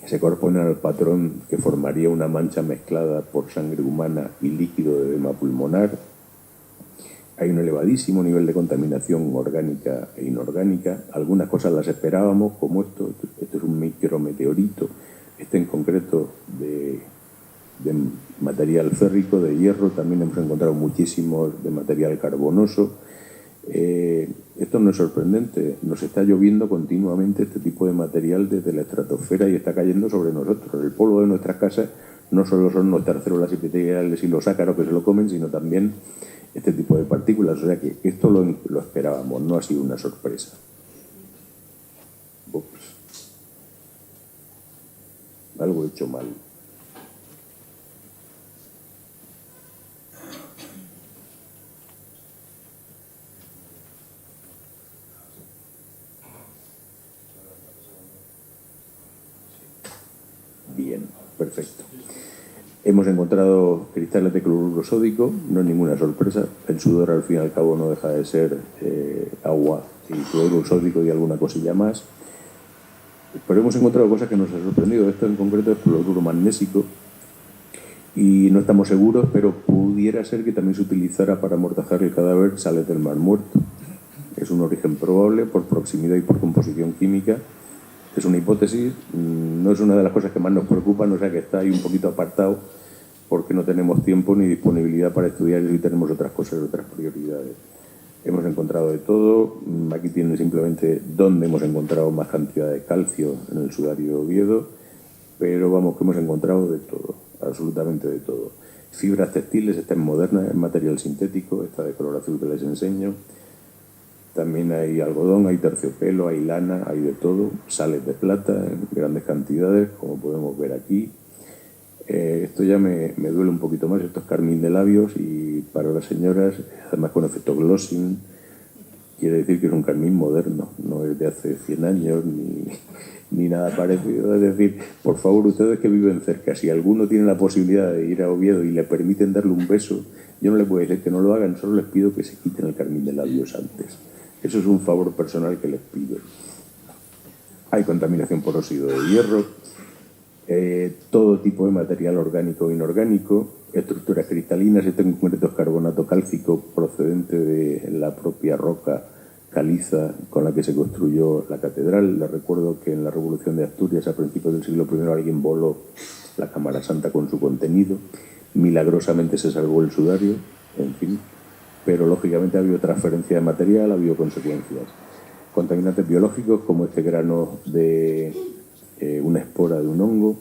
se corresponden al patrón que formaría una mancha mezclada por sangre humana y líquido de edema pulmonar. Hay un elevadísimo nivel de contaminación orgánica e inorgánica. Algunas cosas las esperábamos, como esto es un micrometeorito, este en concreto de material férrico, de hierro. También hemos encontrado muchísimos de material carbonoso. Esto no es sorprendente, nos está lloviendo continuamente este tipo de material desde la estratosfera y está cayendo sobre nosotros. El polvo de nuestras casas no solo son nuestras células epiteliales y los ácaros que se lo comen, sino también este tipo de partículas. O sea que esto lo esperábamos, no ha sido una sorpresa. Ups. Algo he hecho mal. Bien, perfecto. Hemos encontrado cristales de cloruro sódico, no es ninguna sorpresa. El sudor, al fin y al cabo, no deja de ser agua y cloruro sódico y alguna cosilla más. Pero hemos encontrado cosas que nos han sorprendido. Esto en concreto es cloruro magnésico y no estamos seguros, pero pudiera ser que también se utilizara para amortajar el cadáver sales del Mar Muerto. Es un origen probable por proximidad y por composición química. Es una hipótesis, no es una de las cosas que más nos preocupan, o sea que está ahí un poquito apartado porque no tenemos tiempo ni disponibilidad para estudiar y tenemos otras cosas, otras prioridades. Hemos encontrado de todo. Aquí tienen simplemente dónde hemos encontrado más cantidad de calcio en el sudario de Oviedo, pero vamos, que hemos encontrado de todo, absolutamente de todo. Fibras textiles, esta es moderna, es material sintético, esta de color azul que les enseño. También hay algodón, hay terciopelo, hay lana, hay de todo. Sales de plata en grandes cantidades, como podemos ver aquí. Esto ya me duele un poquito más, esto es carmín de labios y para las señoras, además con efecto glossing, quiere decir que es un carmín moderno, no es de hace 100 años ni nada parecido. Es decir, por favor, ustedes que viven cerca, si alguno tiene la posibilidad de ir a Oviedo y le permiten darle un beso, yo no les puedo decir que no lo hagan, solo les pido que se quiten el carmín de labios antes. Eso es un favor personal que les pido. Hay contaminación por óxido de hierro, todo tipo de material orgánico e inorgánico, estructuras cristalinas. Este en concreto es carbonato cálcico procedente de la propia roca caliza con la que se construyó la catedral. Les recuerdo que en la Revolución de Asturias, a principios del siglo I, alguien voló la Cámara Santa con su contenido. Milagrosamente se salvó el sudario, en fin. Pero lógicamente ha habido transferencia de material, ha habido consecuencias. Contaminantes biológicos como este grano de una espora de un hongo,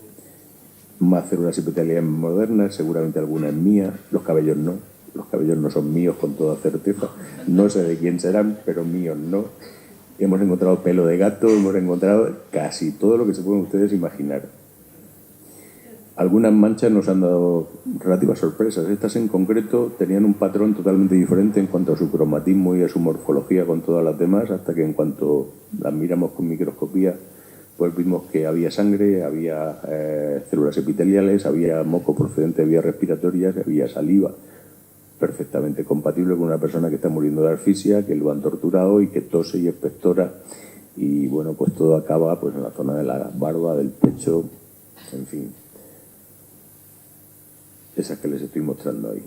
más células epiteliales modernas, seguramente alguna es mía, los cabellos no son míos con toda certeza, no sé de quién serán, pero míos no. Hemos encontrado pelo de gato, hemos encontrado casi todo lo que se pueden ustedes imaginar. Algunas manchas nos han dado relativas sorpresas. Estas en concreto tenían un patrón totalmente diferente en cuanto a su cromatismo y a su morfología con todas las demás, hasta que en cuanto las miramos con microscopía, pues vimos que había sangre, había células epiteliales, había moco procedente de vías respiratorias, había saliva, perfectamente compatible con una persona que está muriendo de asfixia, que lo han torturado y que tose y expectora. Y bueno, pues todo acaba pues en la zona de la barba, del pecho, en fin. Esas que les estoy mostrando ahí.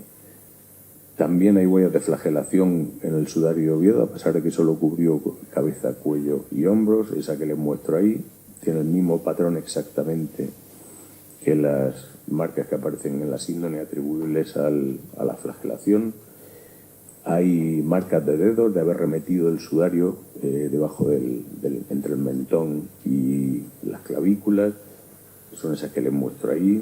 También hay huellas de flagelación en el sudario de Oviedo, a pesar de que solo cubrió cabeza, cuello y hombros. Esa que les muestro ahí tiene el mismo patrón exactamente que las marcas que aparecen en la síndrome atribuibles a la flagelación. Hay marcas de dedos de haber remetido el sudario debajo entre el mentón y las clavículas. Son esas que les muestro ahí.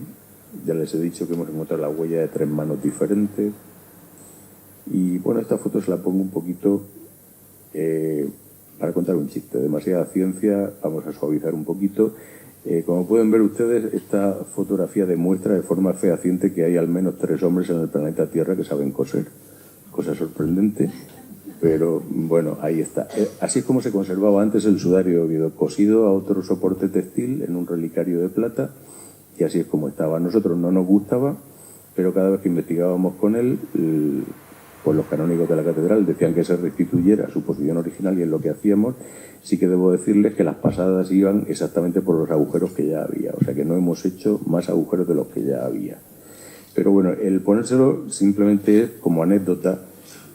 Ya les he dicho que hemos encontrado la huella de 3 manos diferentes. Y bueno, esta foto se la pongo un poquito para contar un chiste. Demasiada ciencia, vamos a suavizar un poquito. Como pueden ver ustedes, esta fotografía demuestra de forma fehaciente que hay al menos 3 hombres en el planeta Tierra que saben coser. Cosa sorprendente, pero bueno, ahí está. Así es como se conservaba antes el sudario de Oviedo, cosido a otro soporte textil en un relicario de plata. Y así es como estaba. A nosotros no nos gustaba, pero cada vez que investigábamos con él, pues los canónigos de la catedral decían que se restituyera a su posición original, y es lo que hacíamos. Sí que debo decirles que las pasadas iban exactamente por los agujeros que ya había, o sea que no hemos hecho más agujeros de los que ya había. Pero bueno, el ponérselo simplemente es como anécdota.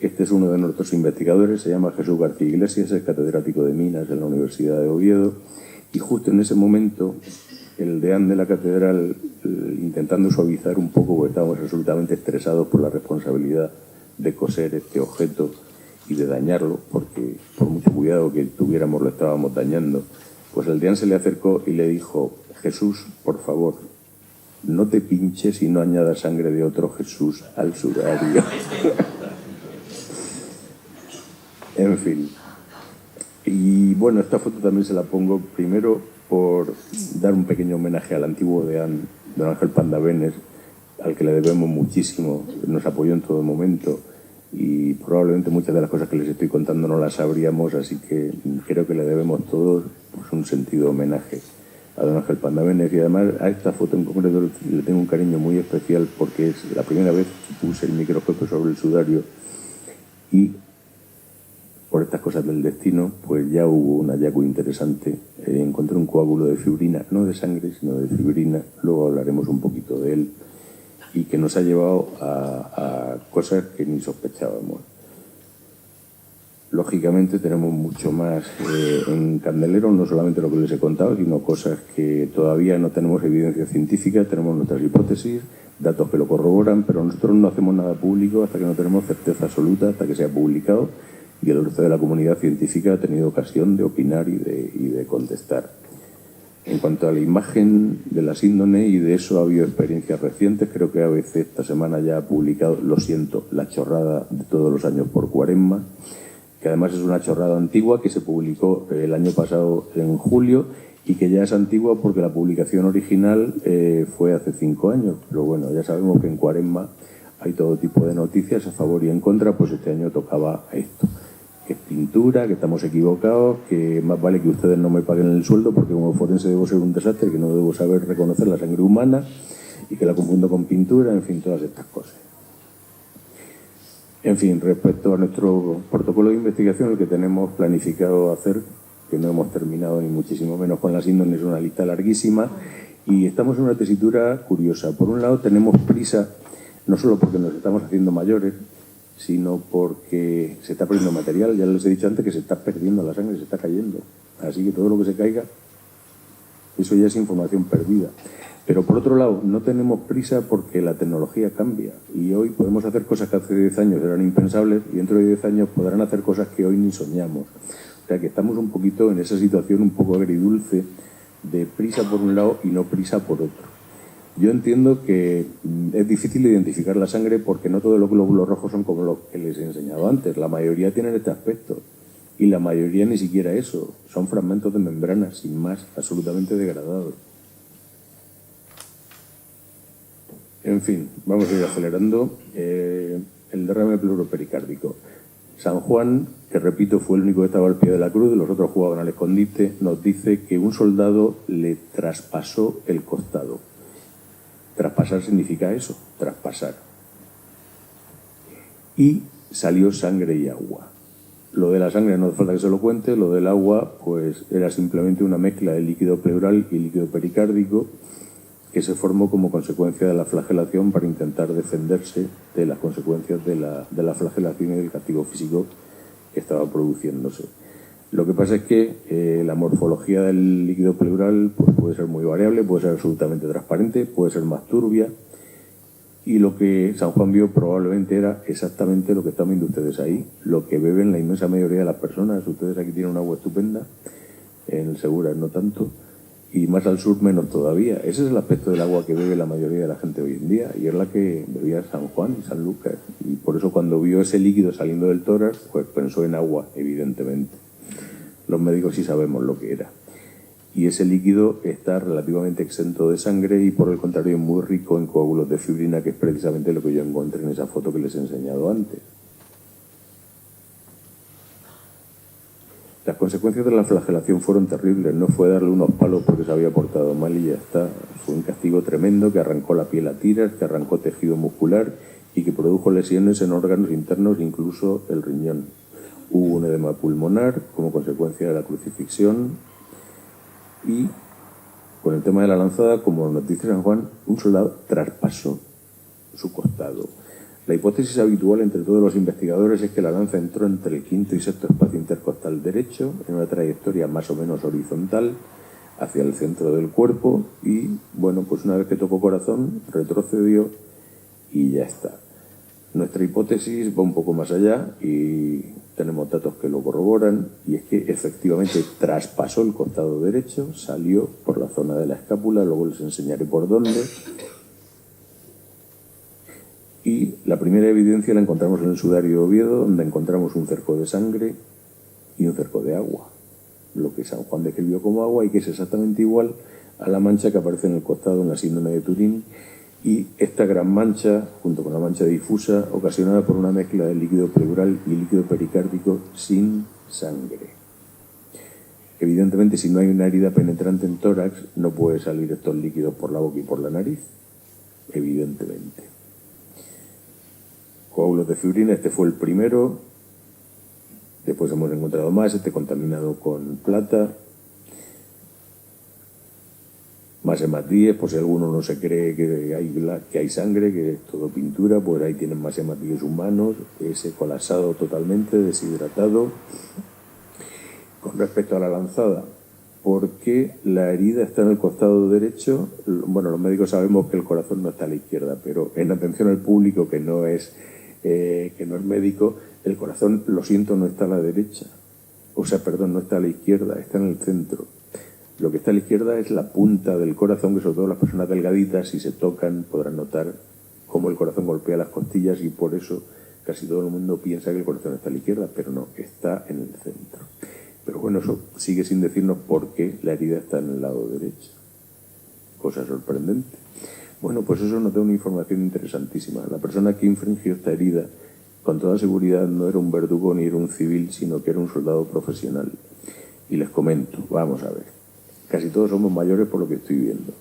Este es uno de nuestros investigadores, se llama Jesús García Iglesias, es catedrático de Minas en la Universidad de Oviedo, y justo en ese momento el deán de la catedral, intentando suavizar un poco, porque estábamos absolutamente estresados por la responsabilidad de coser este objeto y de dañarlo, porque por mucho cuidado que tuviéramos lo estábamos dañando, pues el deán se le acercó y le dijo: Jesús, por favor, no te pinches y no añadas sangre de otro Jesús al sudario. En fin. Y bueno, esta foto también se la pongo primero por dar un pequeño homenaje al antiguo deán, don Ángel Pandabenes, al que le debemos muchísimo, nos apoyó en todo momento, y probablemente muchas de las cosas que les estoy contando no las sabríamos, así que creo que le debemos todos pues, un sentido homenaje a don Ángel Pandabenes. Y además a esta foto en concreto le tengo un cariño muy especial porque es la primera vez que puse el microscopio sobre el sudario, y por estas cosas del destino pues ya hubo un hallazgo interesante. Encontré un coágulo de fibrina, no de sangre sino de fibrina, luego hablaremos un poquito de él, y que nos ha llevado a cosas que ni sospechábamos. Lógicamente tenemos mucho más en candelero, no solamente lo que les he contado, sino cosas que todavía no tenemos evidencia científica. Tenemos nuestras hipótesis, datos que lo corroboran, pero nosotros no hacemos nada público hasta que no tenemos certeza absoluta, hasta que sea publicado y el resto de la comunidad científica ha tenido ocasión de opinar y de contestar. En cuanto a la imagen de la síndrome, y de eso ha habido experiencias recientes, creo que ABC esta semana ya ha publicado, lo siento, la chorrada de todos los años por Cuaresma, que además es una chorrada antigua que se publicó el año pasado en julio, y que ya es antigua porque la publicación original fue hace 5 años. Pero bueno, ya sabemos que en Cuaresma hay todo tipo de noticias a favor y en contra, pues este año tocaba esto. Que es pintura, que estamos equivocados, que más vale que ustedes no me paguen el sueldo porque como forense debo ser un desastre, que no debo saber reconocer la sangre humana y que la confundo con pintura, en fin, todas estas cosas. En fin, respecto a nuestro protocolo de investigación, el que tenemos planificado hacer, que no hemos terminado ni muchísimo menos con la síndrome, es una lista larguísima, y estamos en una tesitura curiosa. Por un lado tenemos prisa, no solo porque nos estamos haciendo mayores, sino porque se está perdiendo material. Ya les he dicho antes que se está perdiendo la sangre, se está cayendo. Así que todo lo que se caiga, eso ya es información perdida. Pero por otro lado, no tenemos prisa porque la tecnología cambia. Y hoy podemos hacer cosas que hace 10 años eran impensables, y dentro de 10 años podrán hacer cosas que hoy ni soñamos. O sea que estamos un poquito en esa situación un poco agridulce de prisa por un lado y no prisa por otro. Yo entiendo que es difícil identificar la sangre porque no todos los glóbulos rojos son como los que les he enseñado antes. La mayoría tienen este aspecto y la mayoría ni siquiera eso. Son fragmentos de membrana, sin más, absolutamente degradados. En fin, vamos a ir acelerando. El derrame pleuropericárdico. San Juan, que repito fue el único que estaba al pie de la cruz, los otros jugaban al escondite, nos dice que un soldado le traspasó el costado. Traspasar significa eso, traspasar. Y salió sangre y agua. Lo de la sangre no hace falta que se lo cuente, lo del agua pues era simplemente una mezcla de líquido pleural y líquido pericárdico que se formó como consecuencia de la flagelación para intentar defenderse de las consecuencias de la flagelación y del castigo físico que estaba produciéndose. Lo que pasa es que la morfología del líquido pleural pues, puede ser muy variable, puede ser absolutamente transparente, puede ser más turbia, y lo que San Juan vio probablemente era exactamente lo que están viendo ustedes ahí, lo que beben la inmensa mayoría de las personas. Ustedes aquí tienen un agua estupenda, en el Segura no tanto, y más al sur menos todavía. Ese es el aspecto del agua que bebe la mayoría de la gente hoy en día, y es la que bebía San Juan y San Lucas. Y por eso cuando vio ese líquido saliendo del tórax, pues pensó en agua, evidentemente. Los médicos sí sabemos lo que era. Y ese líquido está relativamente exento de sangre y por el contrario muy rico en coágulos de fibrina, que es precisamente lo que yo encontré en esa foto que les he enseñado antes. Las consecuencias de la flagelación fueron terribles. No fue darle unos palos porque se había portado mal y ya está. Fue un castigo tremendo que arrancó la piel a tiras, que arrancó tejido muscular y que produjo lesiones en órganos internos, incluso el riñón. Hubo un edema pulmonar como consecuencia de la crucifixión y con el tema de la lanzada, como nos dice San Juan, un soldado traspasó su costado. La hipótesis habitual entre todos los investigadores es que la lanza entró entre el quinto y sexto espacio intercostal derecho, en una trayectoria más o menos horizontal, hacia el centro del cuerpo y, bueno, pues una vez que tocó corazón, retrocedió y ya está. Nuestra hipótesis va un poco más allá y tenemos datos que lo corroboran, y es que efectivamente traspasó el costado derecho, salió por la zona de la escápula, luego les enseñaré por dónde. Y la primera evidencia la encontramos en el sudario de Oviedo, donde encontramos un cerco de sangre y un cerco de agua. Lo que San Juan describió como agua y que es exactamente igual a la mancha que aparece en el costado en la síndrome de Turín. Y esta gran mancha, junto con la mancha difusa, ocasionada por una mezcla de líquido pleural y líquido pericárdico sin sangre. Evidentemente, si no hay una herida penetrante en tórax, no puede salir estos líquidos por la boca y por la nariz. Evidentemente. Coágulos de fibrina, este fue el primero. Después hemos encontrado más, este contaminado con plata. Más hematíes, por si alguno no se cree que hay sangre, que es todo pintura, pues ahí tienen más hematíes humanos, ese colapsado totalmente, deshidratado. Con respecto a la lanzada, ¿por qué la herida está en el costado derecho? Bueno, los médicos sabemos que el corazón no está a la izquierda, pero en atención al público que no es médico, el corazón, lo siento, no está a la derecha. No está a la izquierda, está en el centro. Lo que está a la izquierda es la punta del corazón, que sobre todo las personas delgaditas, si se tocan, podrán notar cómo el corazón golpea las costillas, y por eso casi todo el mundo piensa que el corazón está a la izquierda, pero no, está en el centro. Pero bueno, eso sigue sin decirnos por qué la herida está en el lado derecho. Cosa sorprendente. Bueno, pues eso nos da una información interesantísima. La persona que infringió esta herida, con toda seguridad, no era un verdugo ni era un civil, sino que era un soldado profesional. Y les comento, vamos a ver. Casi todos somos mayores por lo que estoy viendo.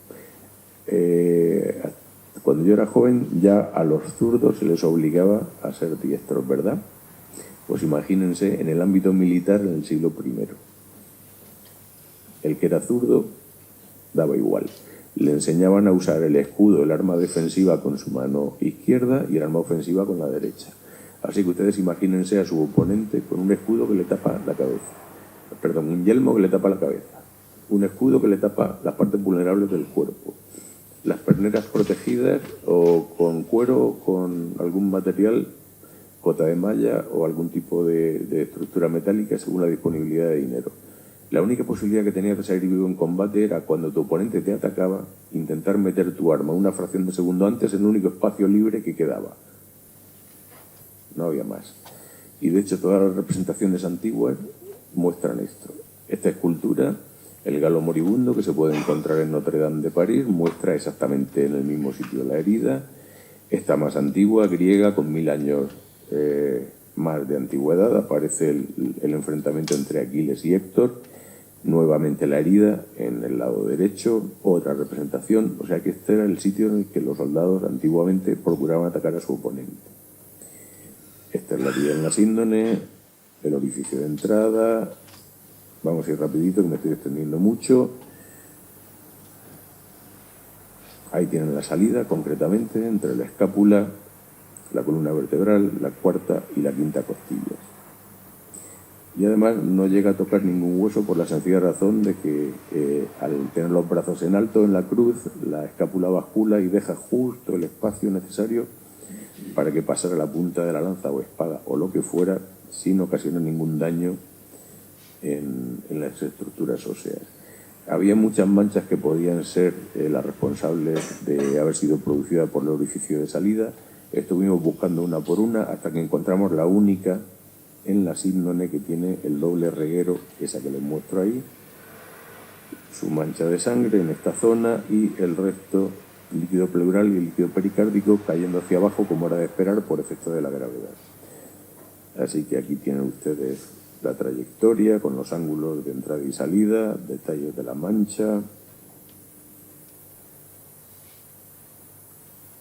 Cuando yo era joven, ya a los zurdos se les obligaba a ser diestros, ¿verdad? Pues imagínense en el ámbito militar en el siglo I. El que era zurdo daba igual. Le enseñaban a usar el escudo, el arma defensiva con su mano izquierda y el arma ofensiva con la derecha. Así que ustedes imagínense a su oponente con un escudo que le tapa la cabeza. Perdón, un yelmo que le tapa la cabeza. Un escudo que le tapa las partes vulnerables del cuerpo. Las perneras protegidas o con cuero o con algún material, cota de malla o algún tipo de estructura metálica según la disponibilidad de dinero. La única posibilidad que tenías de salir vivo en combate era cuando tu oponente te atacaba, intentar meter tu arma una fracción de segundo antes en el único espacio libre que quedaba. No había más. Y de hecho todas las representaciones antiguas muestran esto. Esta escultura, el galo moribundo, que se puede encontrar en Notre Dame de París, muestra exactamente en el mismo sitio la herida. Esta más antigua, griega, con 1000 años más de antigüedad. Aparece el enfrentamiento entre Aquiles y Héctor. Nuevamente la herida en el lado derecho, otra representación. O sea que este era el sitio en el que los soldados antiguamente procuraban atacar a su oponente. Esta es la herida en la síndone, el orificio de entrada. Vamos a ir rapidito, que me estoy extendiendo mucho. Ahí tienen la salida, concretamente, entre la escápula, la columna vertebral, la cuarta y la quinta costilla. Y además no llega a tocar ningún hueso por la sencilla razón de que al tener los brazos en alto en la cruz, la escápula bascula y deja justo el espacio necesario para que pasara la punta de la lanza o espada o lo que fuera sin ocasionar ningún daño en las estructuras óseas. Había muchas manchas que podían ser las responsables de haber sido producidas por el orificio de salida. Estuvimos buscando una por una hasta que encontramos la única en la síndone que tiene el doble reguero, esa que les muestro ahí, su mancha de sangre en esta zona y el resto, líquido pleural y el líquido pericárdico cayendo hacia abajo como era de esperar por efecto de la gravedad. Así que aquí tienen ustedes la trayectoria con los ángulos de entrada y salida, detalles de la mancha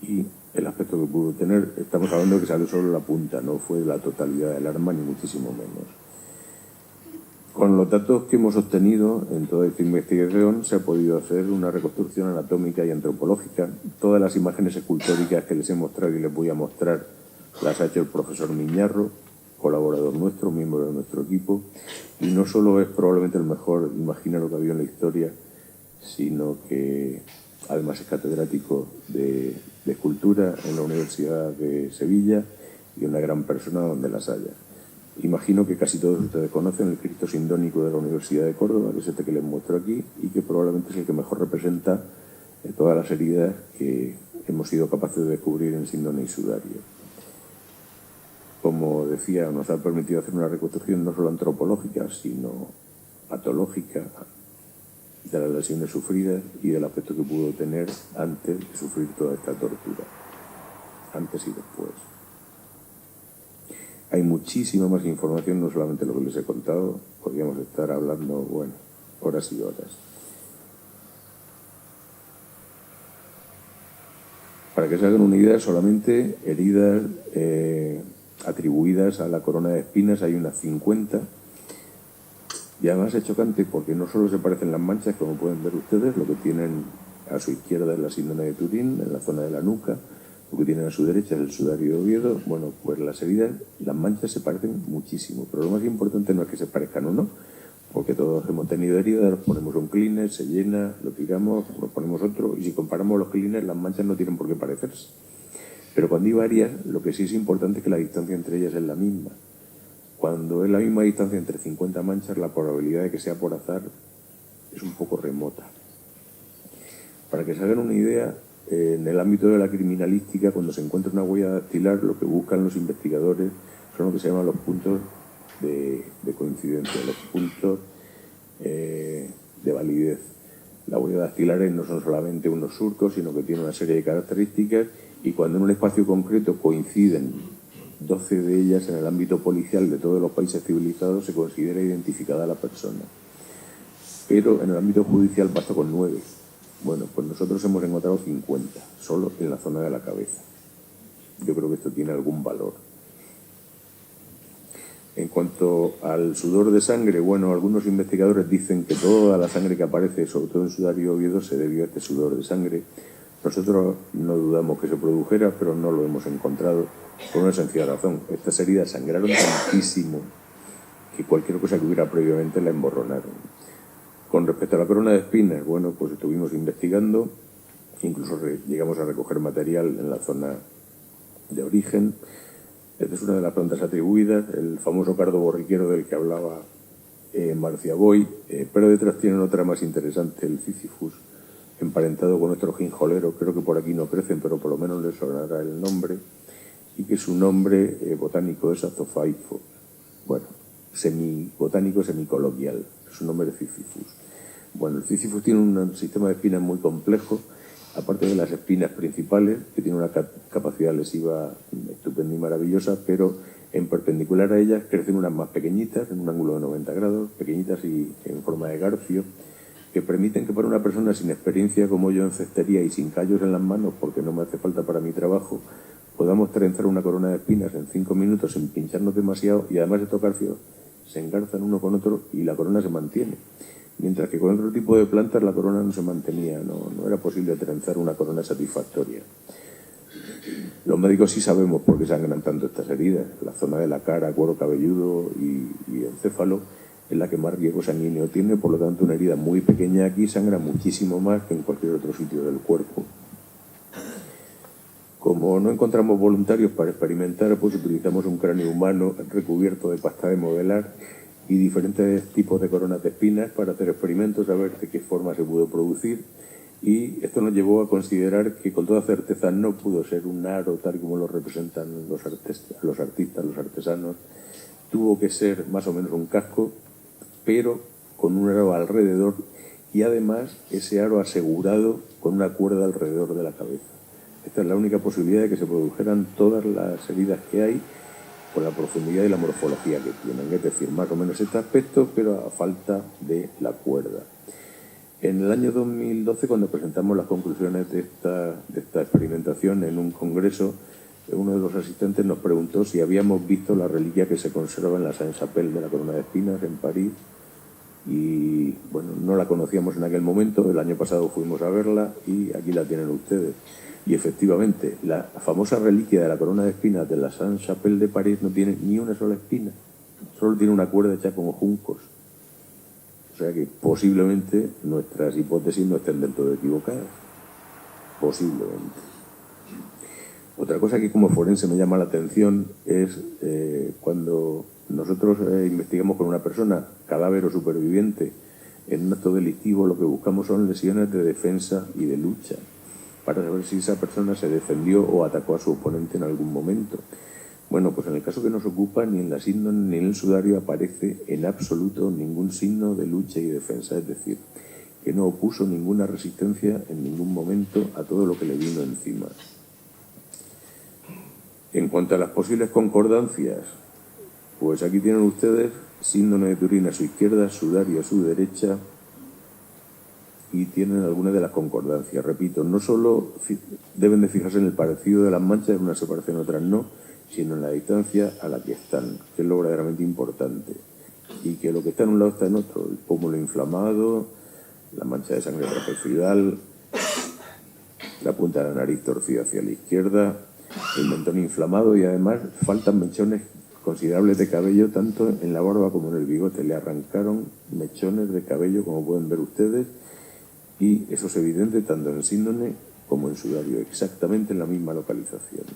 y el aspecto que pudo tener. Estamos hablando de que salió solo la punta, no fue la totalidad del arma ni muchísimo menos. Con los datos que hemos obtenido en toda esta investigación se ha podido hacer una reconstrucción anatómica y antropológica. Todas las imágenes escultóricas que les he mostrado y les voy a mostrar las ha hecho el profesor Miñarro, colaborador nuestro, miembro de nuestro equipo, y no solo es probablemente el mejor imaginario que ha habido en la historia, sino que además es catedrático de escultura en la Universidad de Sevilla y una gran persona donde las haya. Imagino que casi todos ustedes conocen el Cristo Sindónico de la Universidad de Córdoba, que es este que les muestro aquí, y que probablemente es el que mejor representa todas las heridas que hemos sido capaces de descubrir en síndone y sudario. Como decía, nos ha permitido hacer una reconstrucción no solo antropológica, sino patológica de las lesiones sufridas y del aspecto que pudo tener antes de sufrir toda esta tortura, antes y después. Hay muchísima más información, no solamente lo que les he contado, podríamos estar hablando, bueno, horas y horas. Para que se hagan una idea, solamente heridas atribuidas a la corona de espinas hay unas 50. Y además es chocante porque no solo se parecen las manchas, como pueden ver ustedes, lo que tienen a su izquierda es la síndrome de Turín, en la zona de la nuca, lo que tienen a su derecha es el sudario de Oviedo. Bueno, pues las heridas, las manchas se parecen muchísimo, pero lo más importante no es que se parezcan o no, porque todos hemos tenido heridas, nos ponemos un cleaner, se llena, lo tiramos, nos ponemos otro, y si comparamos los cleaners, las manchas no tienen por qué parecerse. Pero cuando hay varias, lo que sí es importante es que la distancia entre ellas es la misma. Cuando es la misma distancia entre 50 manchas, la probabilidad de que sea por azar es un poco remota. Para que se hagan una idea, en el ámbito de la criminalística, cuando se encuentra una huella dactilar, lo que buscan los investigadores son lo que se llaman los puntos de coincidencia, los puntos de validez. Las huellas dactilares no son solamente unos surcos, sino que tienen una serie de características, y cuando en un espacio concreto coinciden 12 de ellas en el ámbito policial de todos los países civilizados, se considera identificada la persona. Pero en el ámbito judicial basta con 9. Bueno, pues nosotros hemos encontrado 50, solo en la zona de la cabeza. Yo creo que esto tiene algún valor. En cuanto al sudor de sangre, bueno, algunos investigadores dicen que toda la sangre que aparece, sobre todo en sudario y Oviedo, se debió a este sudor de sangre. Nosotros no dudamos que se produjera, pero no lo hemos encontrado por una sencilla razón. Estas heridas sangraron tantísimo que cualquier cosa que hubiera previamente la emborronaron. Con respecto a la corona de espinas, bueno, pues estuvimos investigando, incluso llegamos a recoger material en la zona de origen. Esta es una de las plantas atribuidas, el famoso cardo borriquero del que hablaba Marcia Boy, pero detrás tienen otra más interesante, el Sisyphus, emparentado con nuestro ginjolero. Creo que por aquí no crecen, pero por lo menos les sonará el nombre, y que su nombre botánico es Azophaifo. Bueno, botánico semicoloquial, su nombre es Sisyphus. Bueno, el Sisyphus tiene un sistema de espinas muy complejo aparte de las espinas principales, que tienen una capacidad lesiva estupenda y maravillosa, pero en perpendicular a ellas crecen unas más pequeñitas, en un ángulo de 90 grados, pequeñitas y en forma de garfio, que permiten que para una persona sin experiencia como yo en cestería y sin callos en las manos, porque no me hace falta para mi trabajo, podamos trenzar una corona de espinas en 5 minutos sin pincharnos demasiado, y además de tocar fio, se engarzan uno con otro y la corona se mantiene. Mientras que con otro tipo de plantas la corona no se mantenía, no era posible trenzar una corona satisfactoria. Los médicos sí sabemos por qué sangran tanto estas heridas. La zona de la cara, cuero cabelludo y encéfalo es la que más riesgo sanguíneo tiene, por lo tanto una herida muy pequeña aquí sangra muchísimo más que en cualquier otro sitio del cuerpo. Como no encontramos voluntarios para experimentar, pues utilizamos un cráneo humano recubierto de pasta de modelar y diferentes tipos de coronas de espinas para hacer experimentos, a ver de qué forma se pudo producir. Y esto nos llevó a considerar que con toda certeza no pudo ser un aro tal como lo representan los artistas, los artesanos. Tuvo que ser más o menos un casco, pero con un aro alrededor y además ese aro asegurado con una cuerda alrededor de la cabeza. Esta es la única posibilidad de que se produjeran todas las heridas que hay por la profundidad y la morfología que tienen, es decir, más o menos este aspecto, pero a falta de la cuerda. En el año 2012, cuando presentamos las conclusiones de esta experimentación en un congreso, uno de los asistentes nos preguntó si habíamos visto la reliquia que se conserva en la Sainte-Chapelle de la corona de espinas en París, y bueno, no la conocíamos en aquel momento. El año pasado fuimos a verla y aquí la tienen ustedes. Y efectivamente, la famosa reliquia de la corona de espinas de la Sainte-Chapelle de París no tiene ni una sola espina, solo tiene una cuerda hecha como juncos. O sea que posiblemente nuestras hipótesis no estén del todo equivocadas. Posiblemente. Otra cosa que como forense me llama la atención es cuando nosotros investigamos con una persona, cadáver o superviviente, en un acto delictivo, lo que buscamos son lesiones de defensa y de lucha, para saber si esa persona se defendió o atacó a su oponente en algún momento. Bueno, pues en el caso que nos ocupa, ni en la síndrome ni en el sudario aparece en absoluto ningún signo de lucha y defensa, es decir, que no opuso ninguna resistencia en ningún momento a todo lo que le vino encima. En cuanto a las posibles concordancias, pues aquí tienen ustedes síndrome de Turín a su izquierda, sudario a su derecha, y tienen algunas de las concordancias. Repito, no solo deben de fijarse en el parecido de las manchas, unas se parecen, otras no, sino en la distancia a la que están, que es lo verdaderamente importante. Y que lo que está en un lado está en otro. El pómulo inflamado, la mancha de sangre trapezoidal, la punta de la nariz torcida hacia la izquierda, el mentón inflamado, y además faltan mechones considerables de cabello tanto en la barba como en el bigote. Le arrancaron mechones de cabello, como pueden ver ustedes, y eso es evidente tanto en el síndrome como en sudario, exactamente en la misma localización.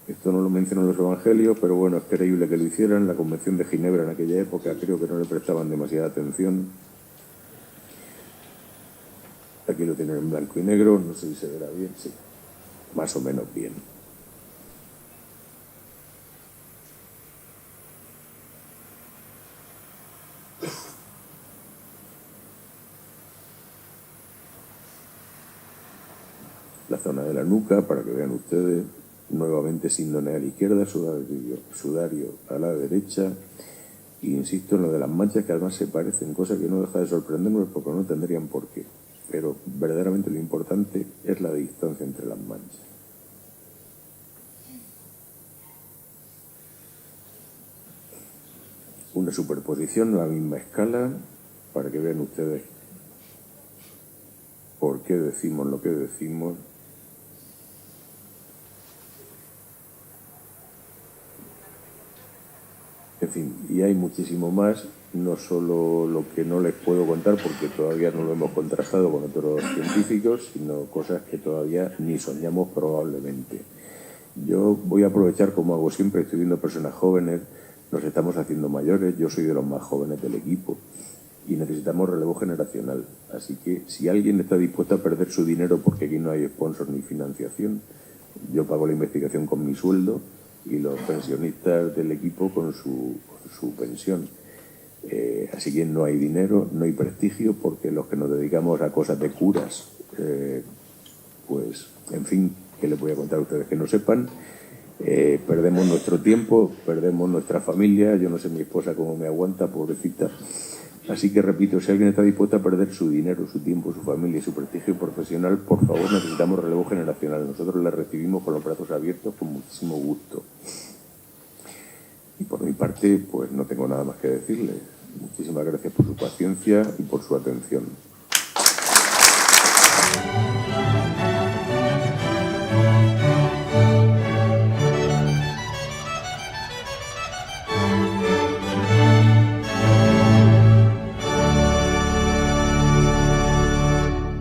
Esto no lo mencionan los evangelios, pero bueno, es creíble que lo hicieran. La Convención de Ginebra en aquella época creo que no le prestaban demasiada atención. Aquí lo tienen en blanco y negro, no sé si se verá bien, sí, más o menos bien. La zona de la nuca, para que vean ustedes, nuevamente síndrome a la izquierda, sudario a la derecha, e insisto en lo de las manchas, que además se parecen, cosa que no deja de sorprendernos porque no tendrían por qué. Pero verdaderamente lo importante es la distancia entre las manchas. Una superposición a la misma escala, para que vean ustedes por qué decimos lo que decimos. En fin, y hay muchísimo más, no solo lo que no les puedo contar porque todavía no lo hemos contrastado con otros científicos, sino cosas que todavía ni soñamos probablemente. Yo voy a aprovechar, como hago siempre, estoy viendo personas jóvenes, nos estamos haciendo mayores, yo soy de los más jóvenes del equipo y necesitamos relevo generacional. Así que si alguien está dispuesto a perder su dinero porque aquí no hay sponsor ni financiación, yo pago la investigación con mi sueldo y los pensionistas del equipo con su pensión. Así que no hay dinero, no hay prestigio, porque los que nos dedicamos a cosas de curas, pues, en fin, ¿qué les voy a contar a ustedes que no sepan? Perdemos nuestro tiempo, perdemos nuestra familia. Yo no sé mi esposa cómo me aguanta, pobrecita. Así que repito, si alguien está dispuesto a perder su dinero, su tiempo, su familia y su prestigio profesional, por favor, necesitamos relevo generacional. Nosotros la recibimos con los brazos abiertos, con muchísimo gusto. Y por mi parte, pues no tengo nada más que decirles. Muchísimas gracias por su paciencia y por su atención.